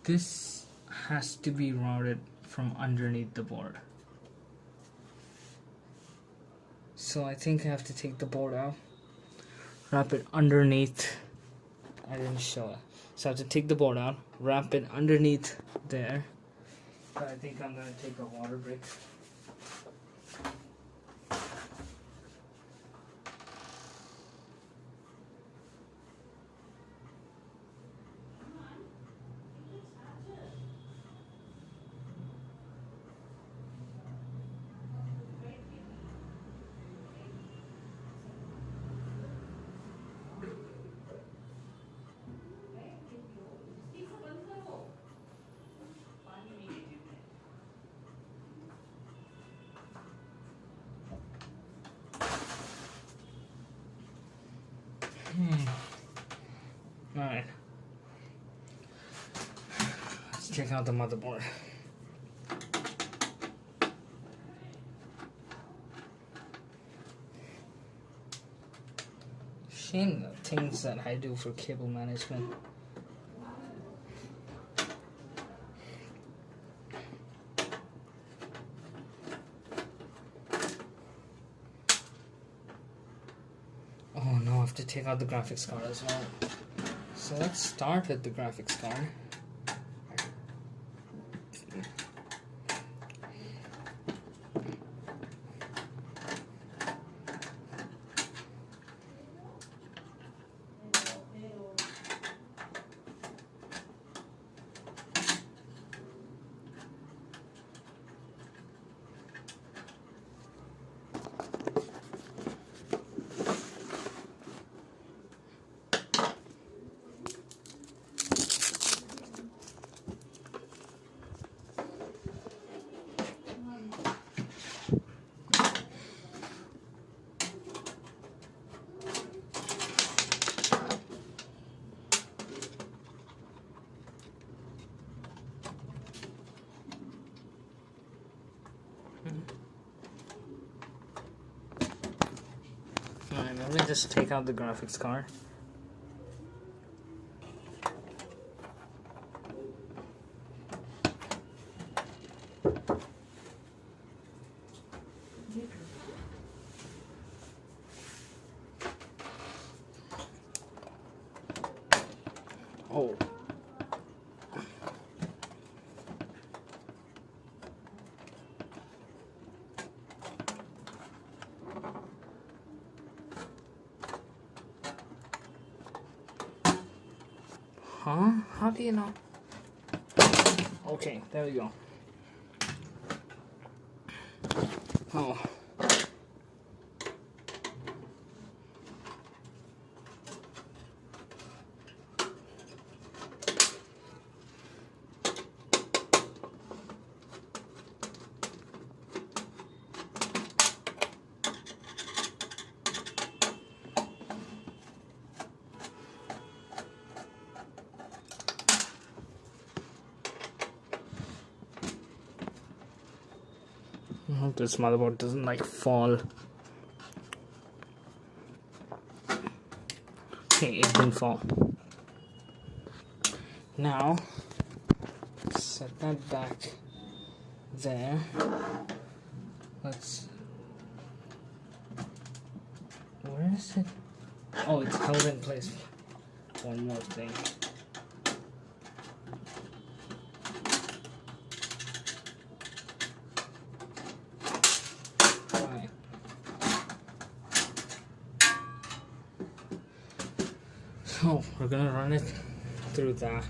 this has to be routed from underneath the board. So I think I have to take the board out, wrap it underneath. I didn't show it. So I have to take the board out, wrap it underneath there. But I think I'm gonna take a water break. Alright. Let's check out the motherboard. Shame the things that I do for cable management. Oh no, I have to take out the graphics card as well. So let's start with the graphics card. Alright, let me just take out the graphics card. Oh. know. Okay, there we go. Oh. I hope this motherboard doesn't like fall. Okay, it didn't fall. Now, set that back there. Let's. Where is it? Oh, it's held in place. One more thing. Right. So, we're gonna run it through that.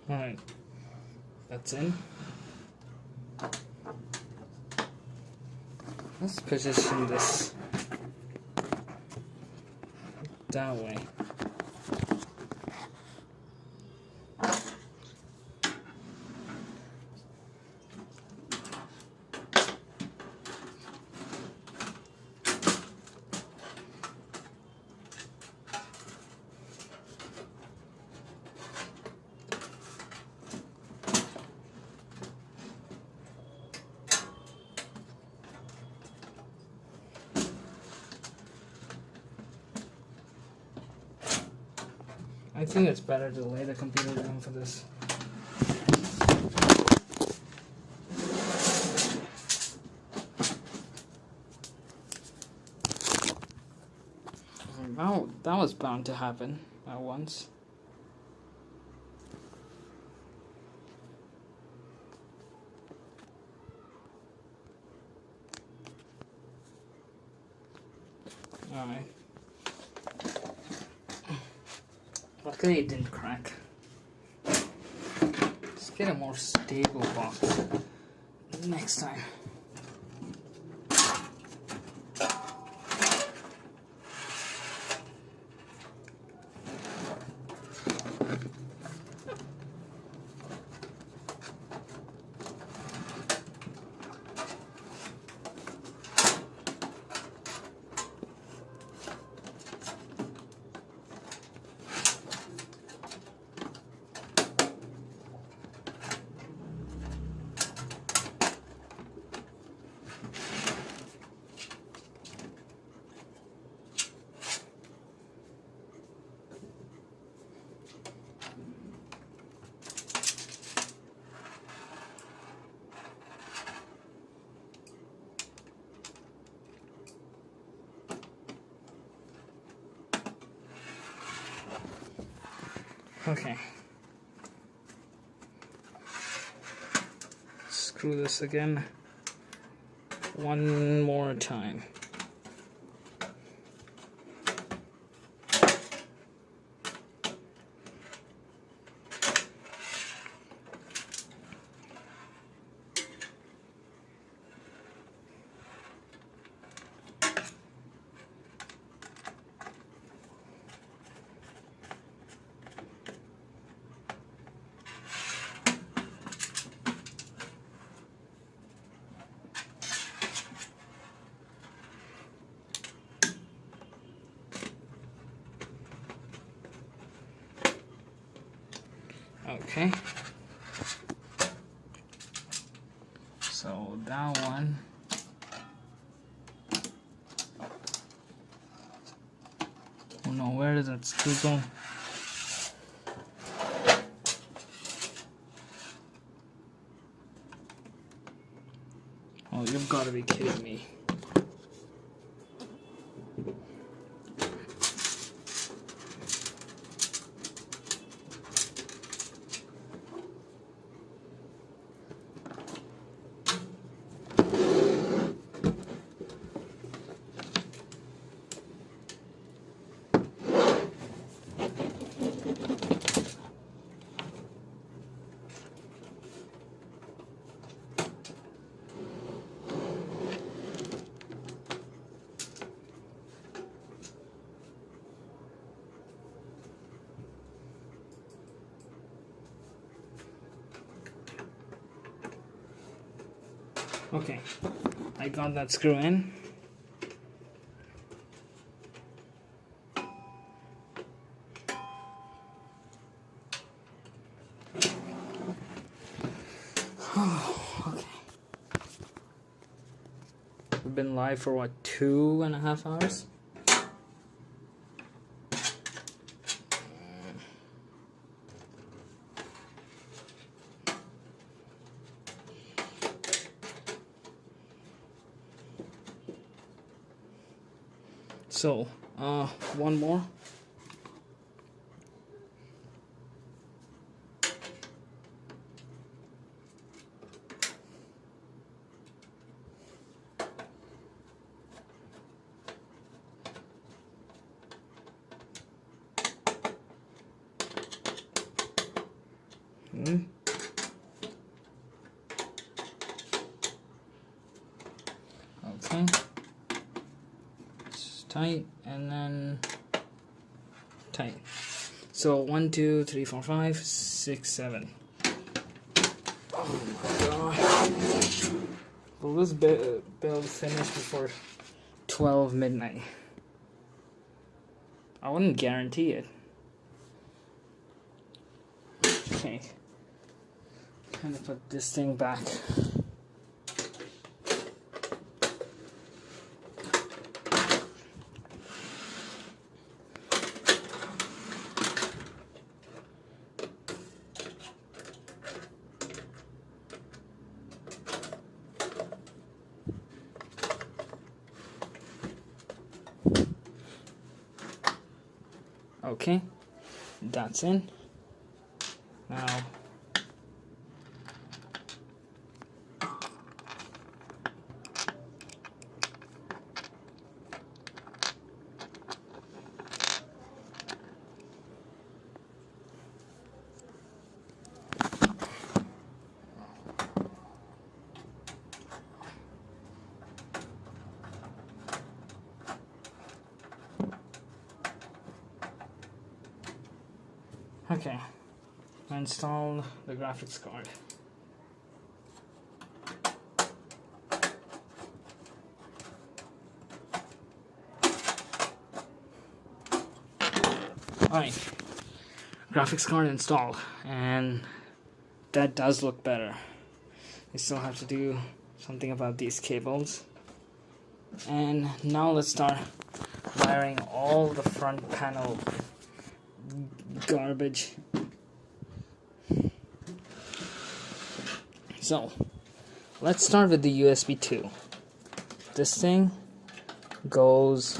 Alright, that's in. Let's position this that way. I think it's better to lay the computer down for this. Wow, that was bound to happen at once. Alright. Luckily it didn't crack. Let's get a more stable box next time. Okay. Screw this again. One more time. Okay. So that one no, where did that screw go? Oh, you've got to be kidding me. Okay, I got that screw in. Okay. We've been live for what, 2.5 hours? So, one more. Okay. Tight and then tight. So 1, 2, 3, 4, 5, 6, 7. Oh my god. Will this build finish before 12 midnight? I wouldn't guarantee it. Okay. Kind of put this thing back. Okay, that's in. Now, okay, install the graphics card. Alright, graphics card installed, and that does look better. We still have to do something about these cables. And now let's start wiring all the front panel garbage. So, let's start with the USB 2. This thing goes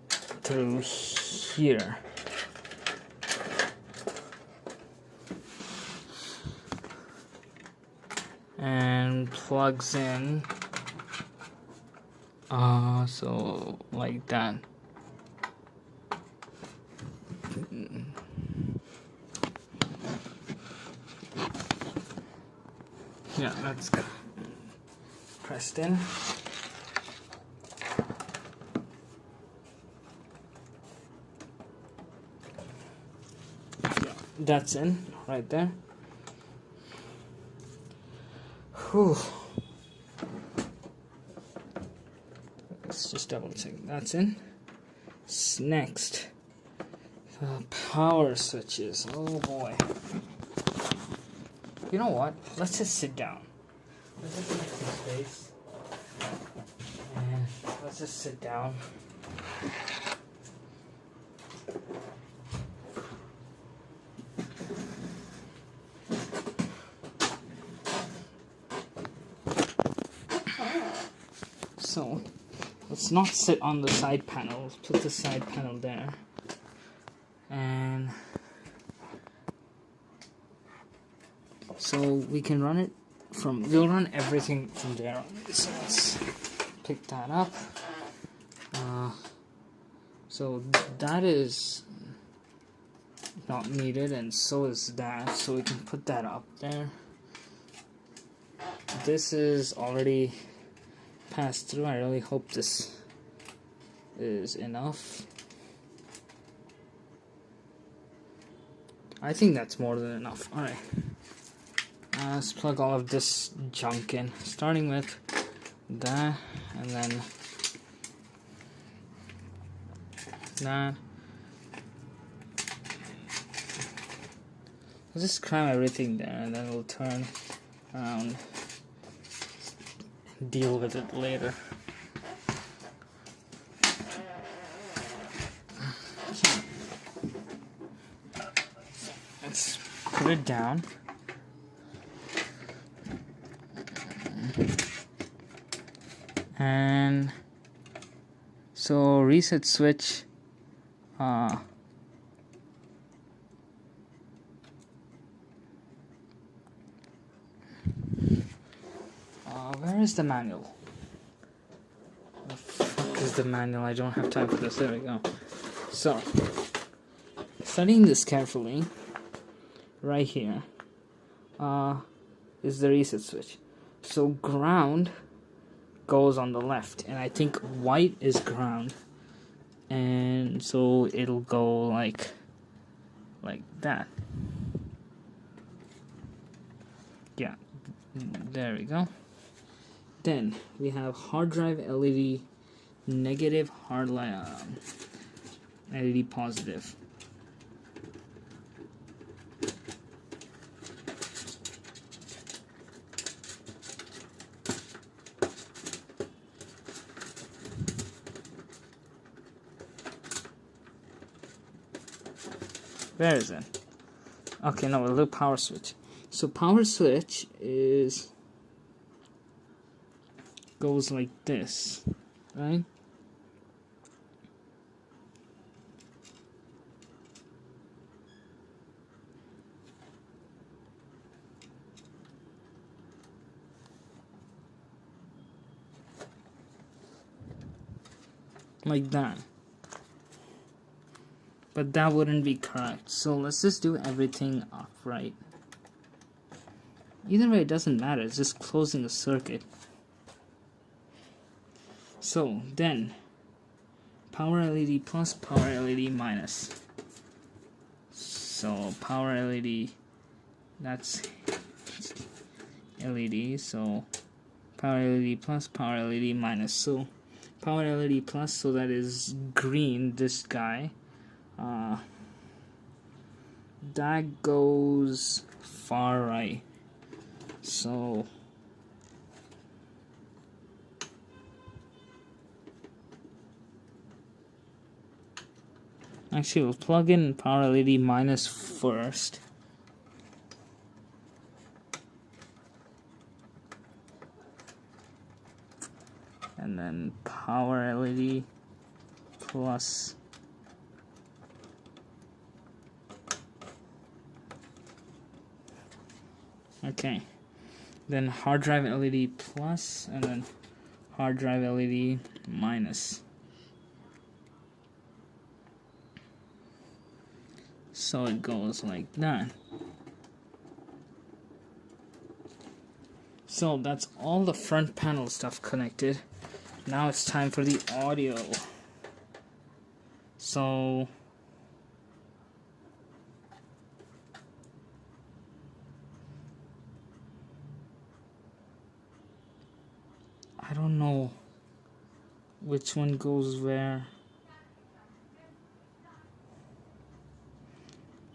through here. And plugs in, so like that. Yeah, that's pressed in. Yeah, that's in right there. Whew. Let's just double check. That's in. Next, the power switches. Oh boy. You know what? Let's just sit down. Let's just make some space. And let's just sit down. let's not sit on the side panel. Let's put the side panel there. And so we can run it from, we'll run everything from there. So let's pick that up. So that is not needed, and so is that, so we can put that up there. This is already passed through. I really hope this is enough. I think that's more than enough. Alright, let's plug all of this junk in, starting with that, and then that. I'll just cram everything there, and then we'll turn around, deal with it later. Let's put it down. And so reset switch, where is the manual? The fuck is the manual? I don't have time for this. There we go. So, studying this carefully, right here, is the reset switch. So ground goes on the left, and I think white is ground, and so it'll go like that. Yeah, there we go. Then we have hard drive LED negative, hard LED positive. Where is it? Okay, no, we'll do power switch. So power switch goes like this, right? Like that. But that wouldn't be correct. So let's just do everything upright. Either way, it doesn't matter. It's just closing a circuit. So then, power LED plus, power LED minus. So power LED, that's LED. So power LED plus, power LED minus. So power LED plus, so that is green, this guy. That goes far right. So actually we'll plug in power LED minus first. And then power LED plus. Okay, then hard drive LED plus, and then hard drive LED minus. So it goes like that. So that's all the front panel stuff connected. Now it's time for the audio. So I don't know which one goes where.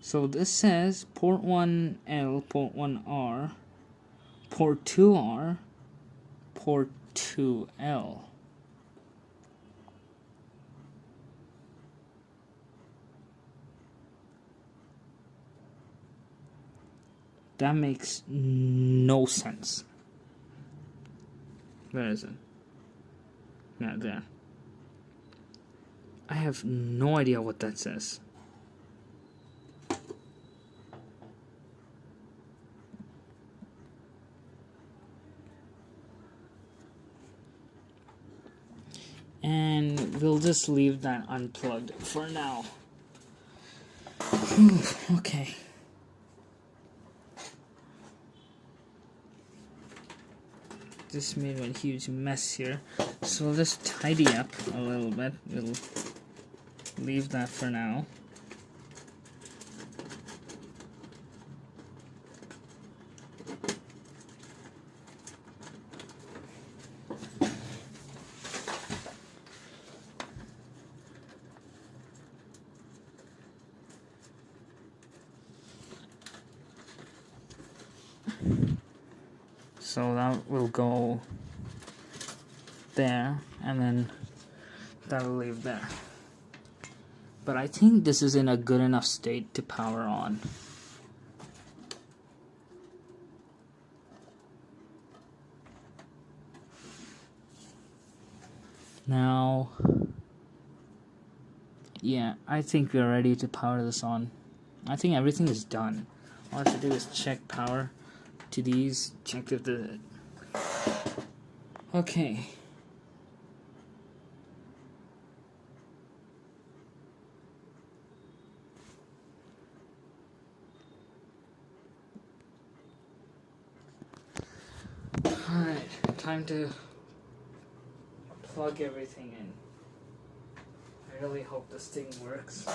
So this says port 1L, port 1R, port 2R, port 2L. That makes no sense. Where is it? Yeah, there. I have no idea what that says. And we'll just leave that unplugged for now. Okay. Just made a huge mess here. So we'll just tidy up a little bit. We'll leave that for now. So that will go there, and then that'll leave there. But I think this is in a good enough state to power on. Now, yeah, I think we're ready to power this on. I think everything is done. All I have to do is check power to these, check if the... Okay. Alright, time to plug everything in. I really hope this thing works.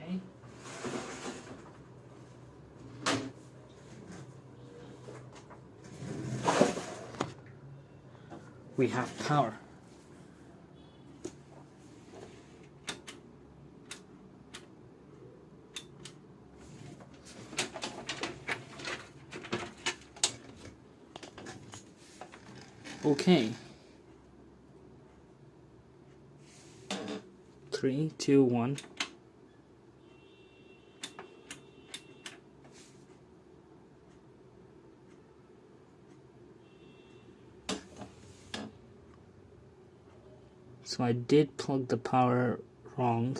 Okay. We have power. Okay. 3, 2, 1. So I did plug the power wrong.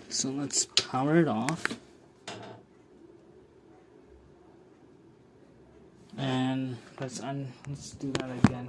So let's power it off. And let's do that again.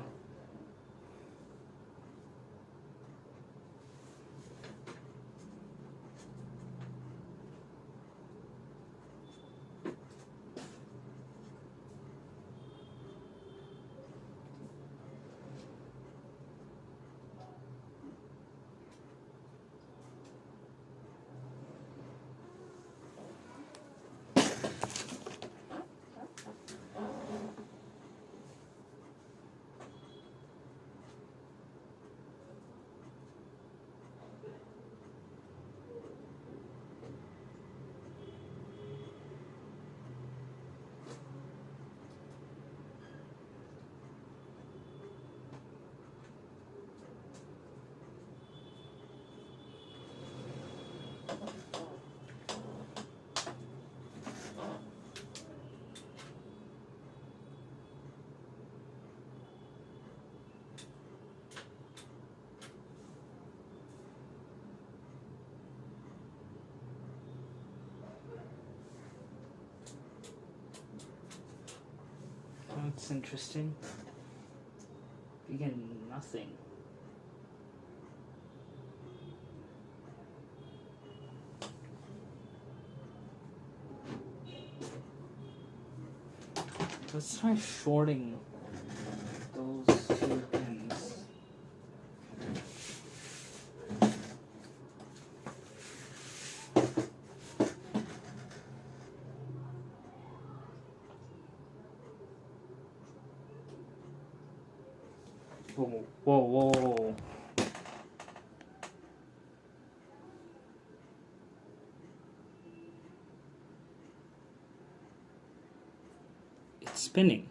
That's interesting. You get nothing. Let's try shorting those two pins. Whoa, whoa, whoa. It's spinning.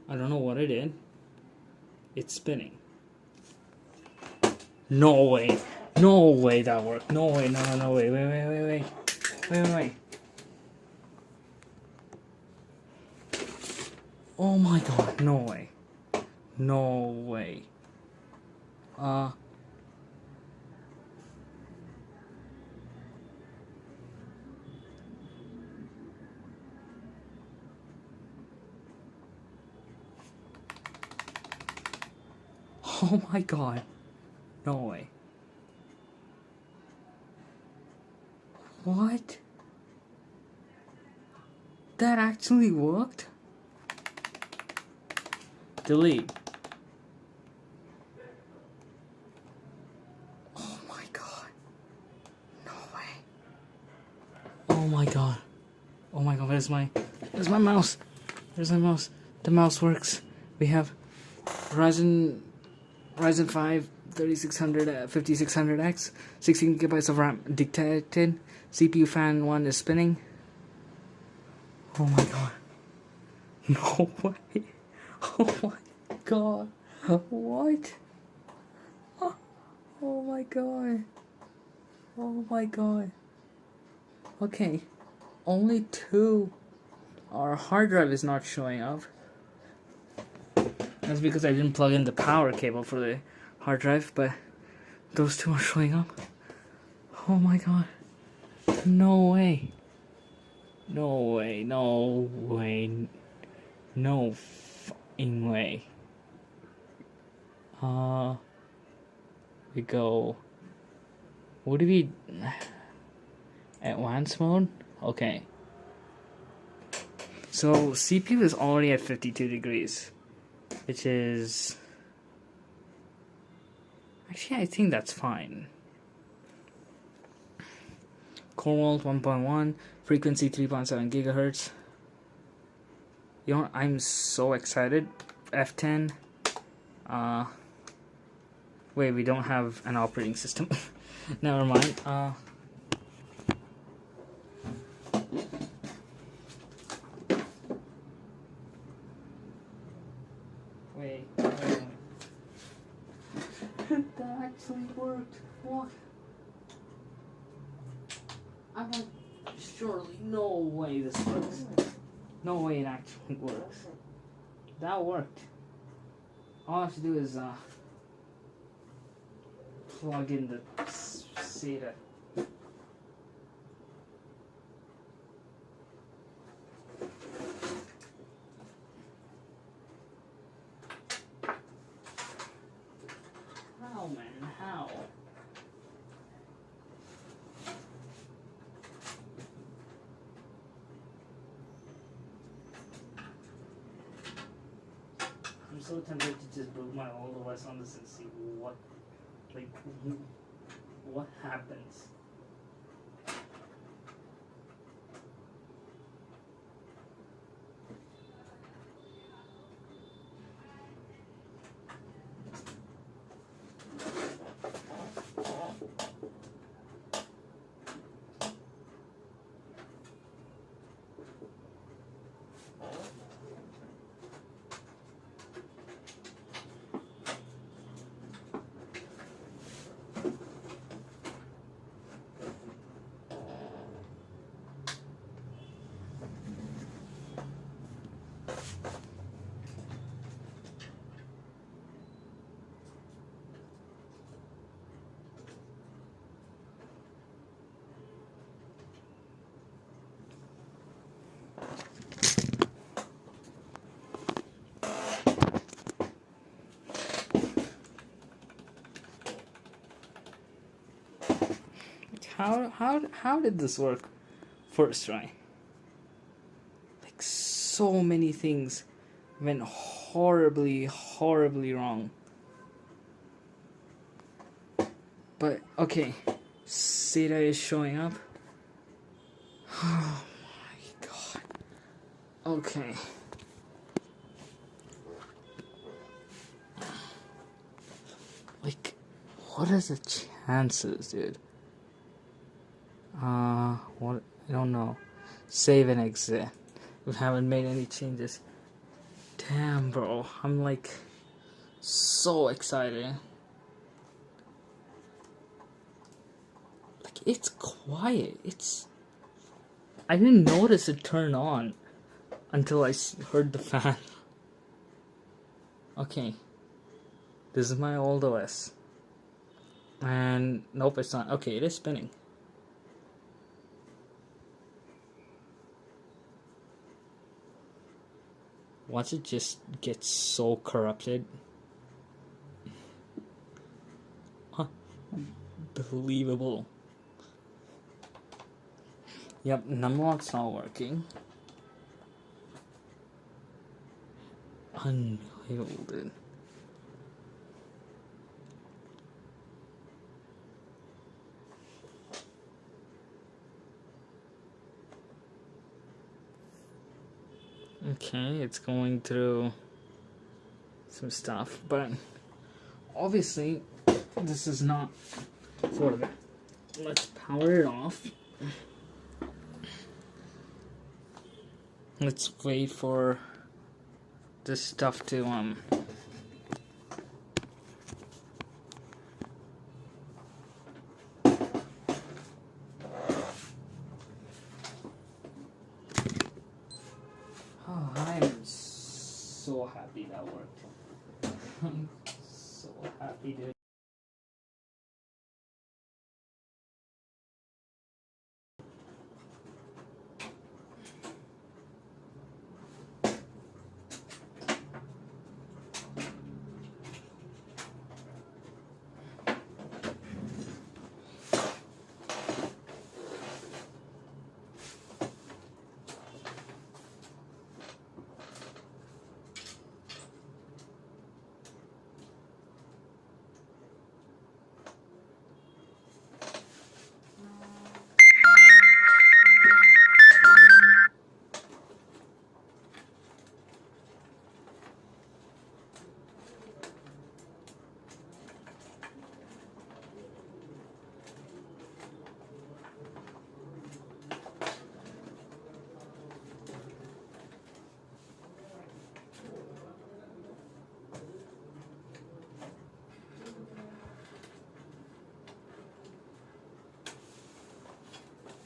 I don't know what it did. It's spinning. No way. No way that worked. No way. No way. Wait. Oh my god. No way. No way. Oh my god. No way. What? That actually worked? Delete. Oh my god. No way. Oh my god. Oh my god, where's my mouse? Where's my mouse? The mouse works. We have Ryzen 5 3600 5600X, 16 gigabytes of RAM dictated. CPU fan 1 is spinning. Oh my god. No way. Oh my god. What? Oh my god. Oh my god. Okay. Only 2. Our hard drive is not showing up. That's because I didn't plug in the power cable for the hard drive, but those 2 are showing up. Oh my god. No way. No way. No way. No fucking way. We go. Would it be advanced mode? Okay. So CPU is already at 52 degrees, which is actually I think that's fine. Core volt 1.1, frequency 3.7 gigahertz. You know, I'm so excited. F10. Wait, we don't have an operating system. Never mind. Wait. That actually worked. What? I'm like, surely, no way this works. No way it actually works. That worked. All I have to do is plug in the SATA. How, man? How? I'm so tempted to just boot my old OS on this and see what happens. how did this work first try? Like, so many things went horribly wrong. But okay, Seda is showing up. Oh my god. Okay. Like, what are the chances, dude? What? I don't know. Save and exit. We haven't made any changes. Damn, bro. I'm like so excited. Like, it's quiet. I didn't notice it turn on until I heard the fan. Okay. This is my old OS. And nope, it's not. Okay, it is spinning. Once it just gets so corrupted. Unbelievable. Yep, numlock's not working. Unbelievable, dude. Okay, it's going through some stuff, but obviously this is not for that. Let's power it off. Let's wait for this stuff to Oh, I am so happy that worked. I'm so happy, dude.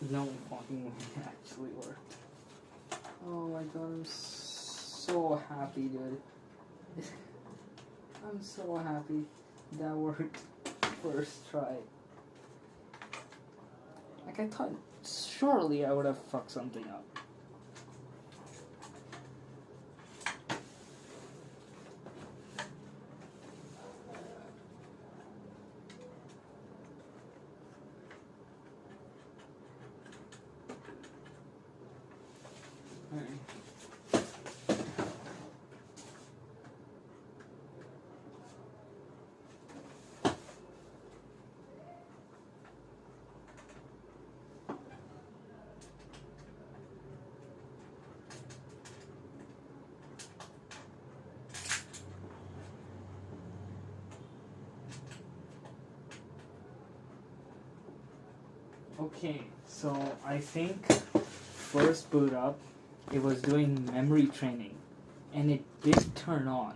No fucking way it actually worked. Oh my god, I'm so happy, dude. I'm so happy that worked first try. Like, I thought surely I would have fucked something up. Okay, so I think first boot up, it was doing memory training, and it did turn on,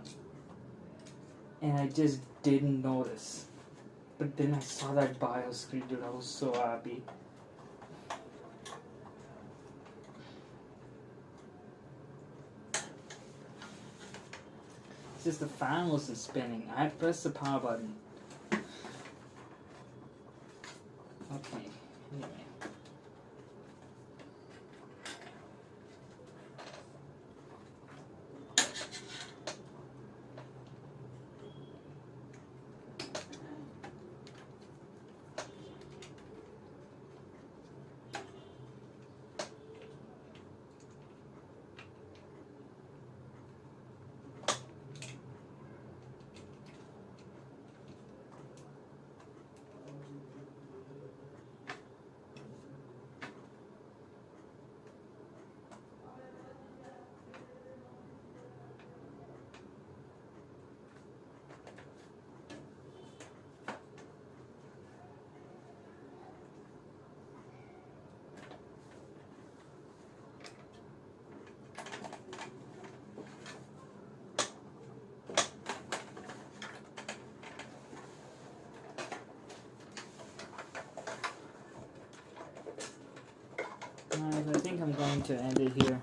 and I just didn't notice. But then I saw that BIOS screen, dude, I was so happy. It's just the fan wasn't spinning. I had pressed the power button. Okay, anyway. I think I'm going to end it here.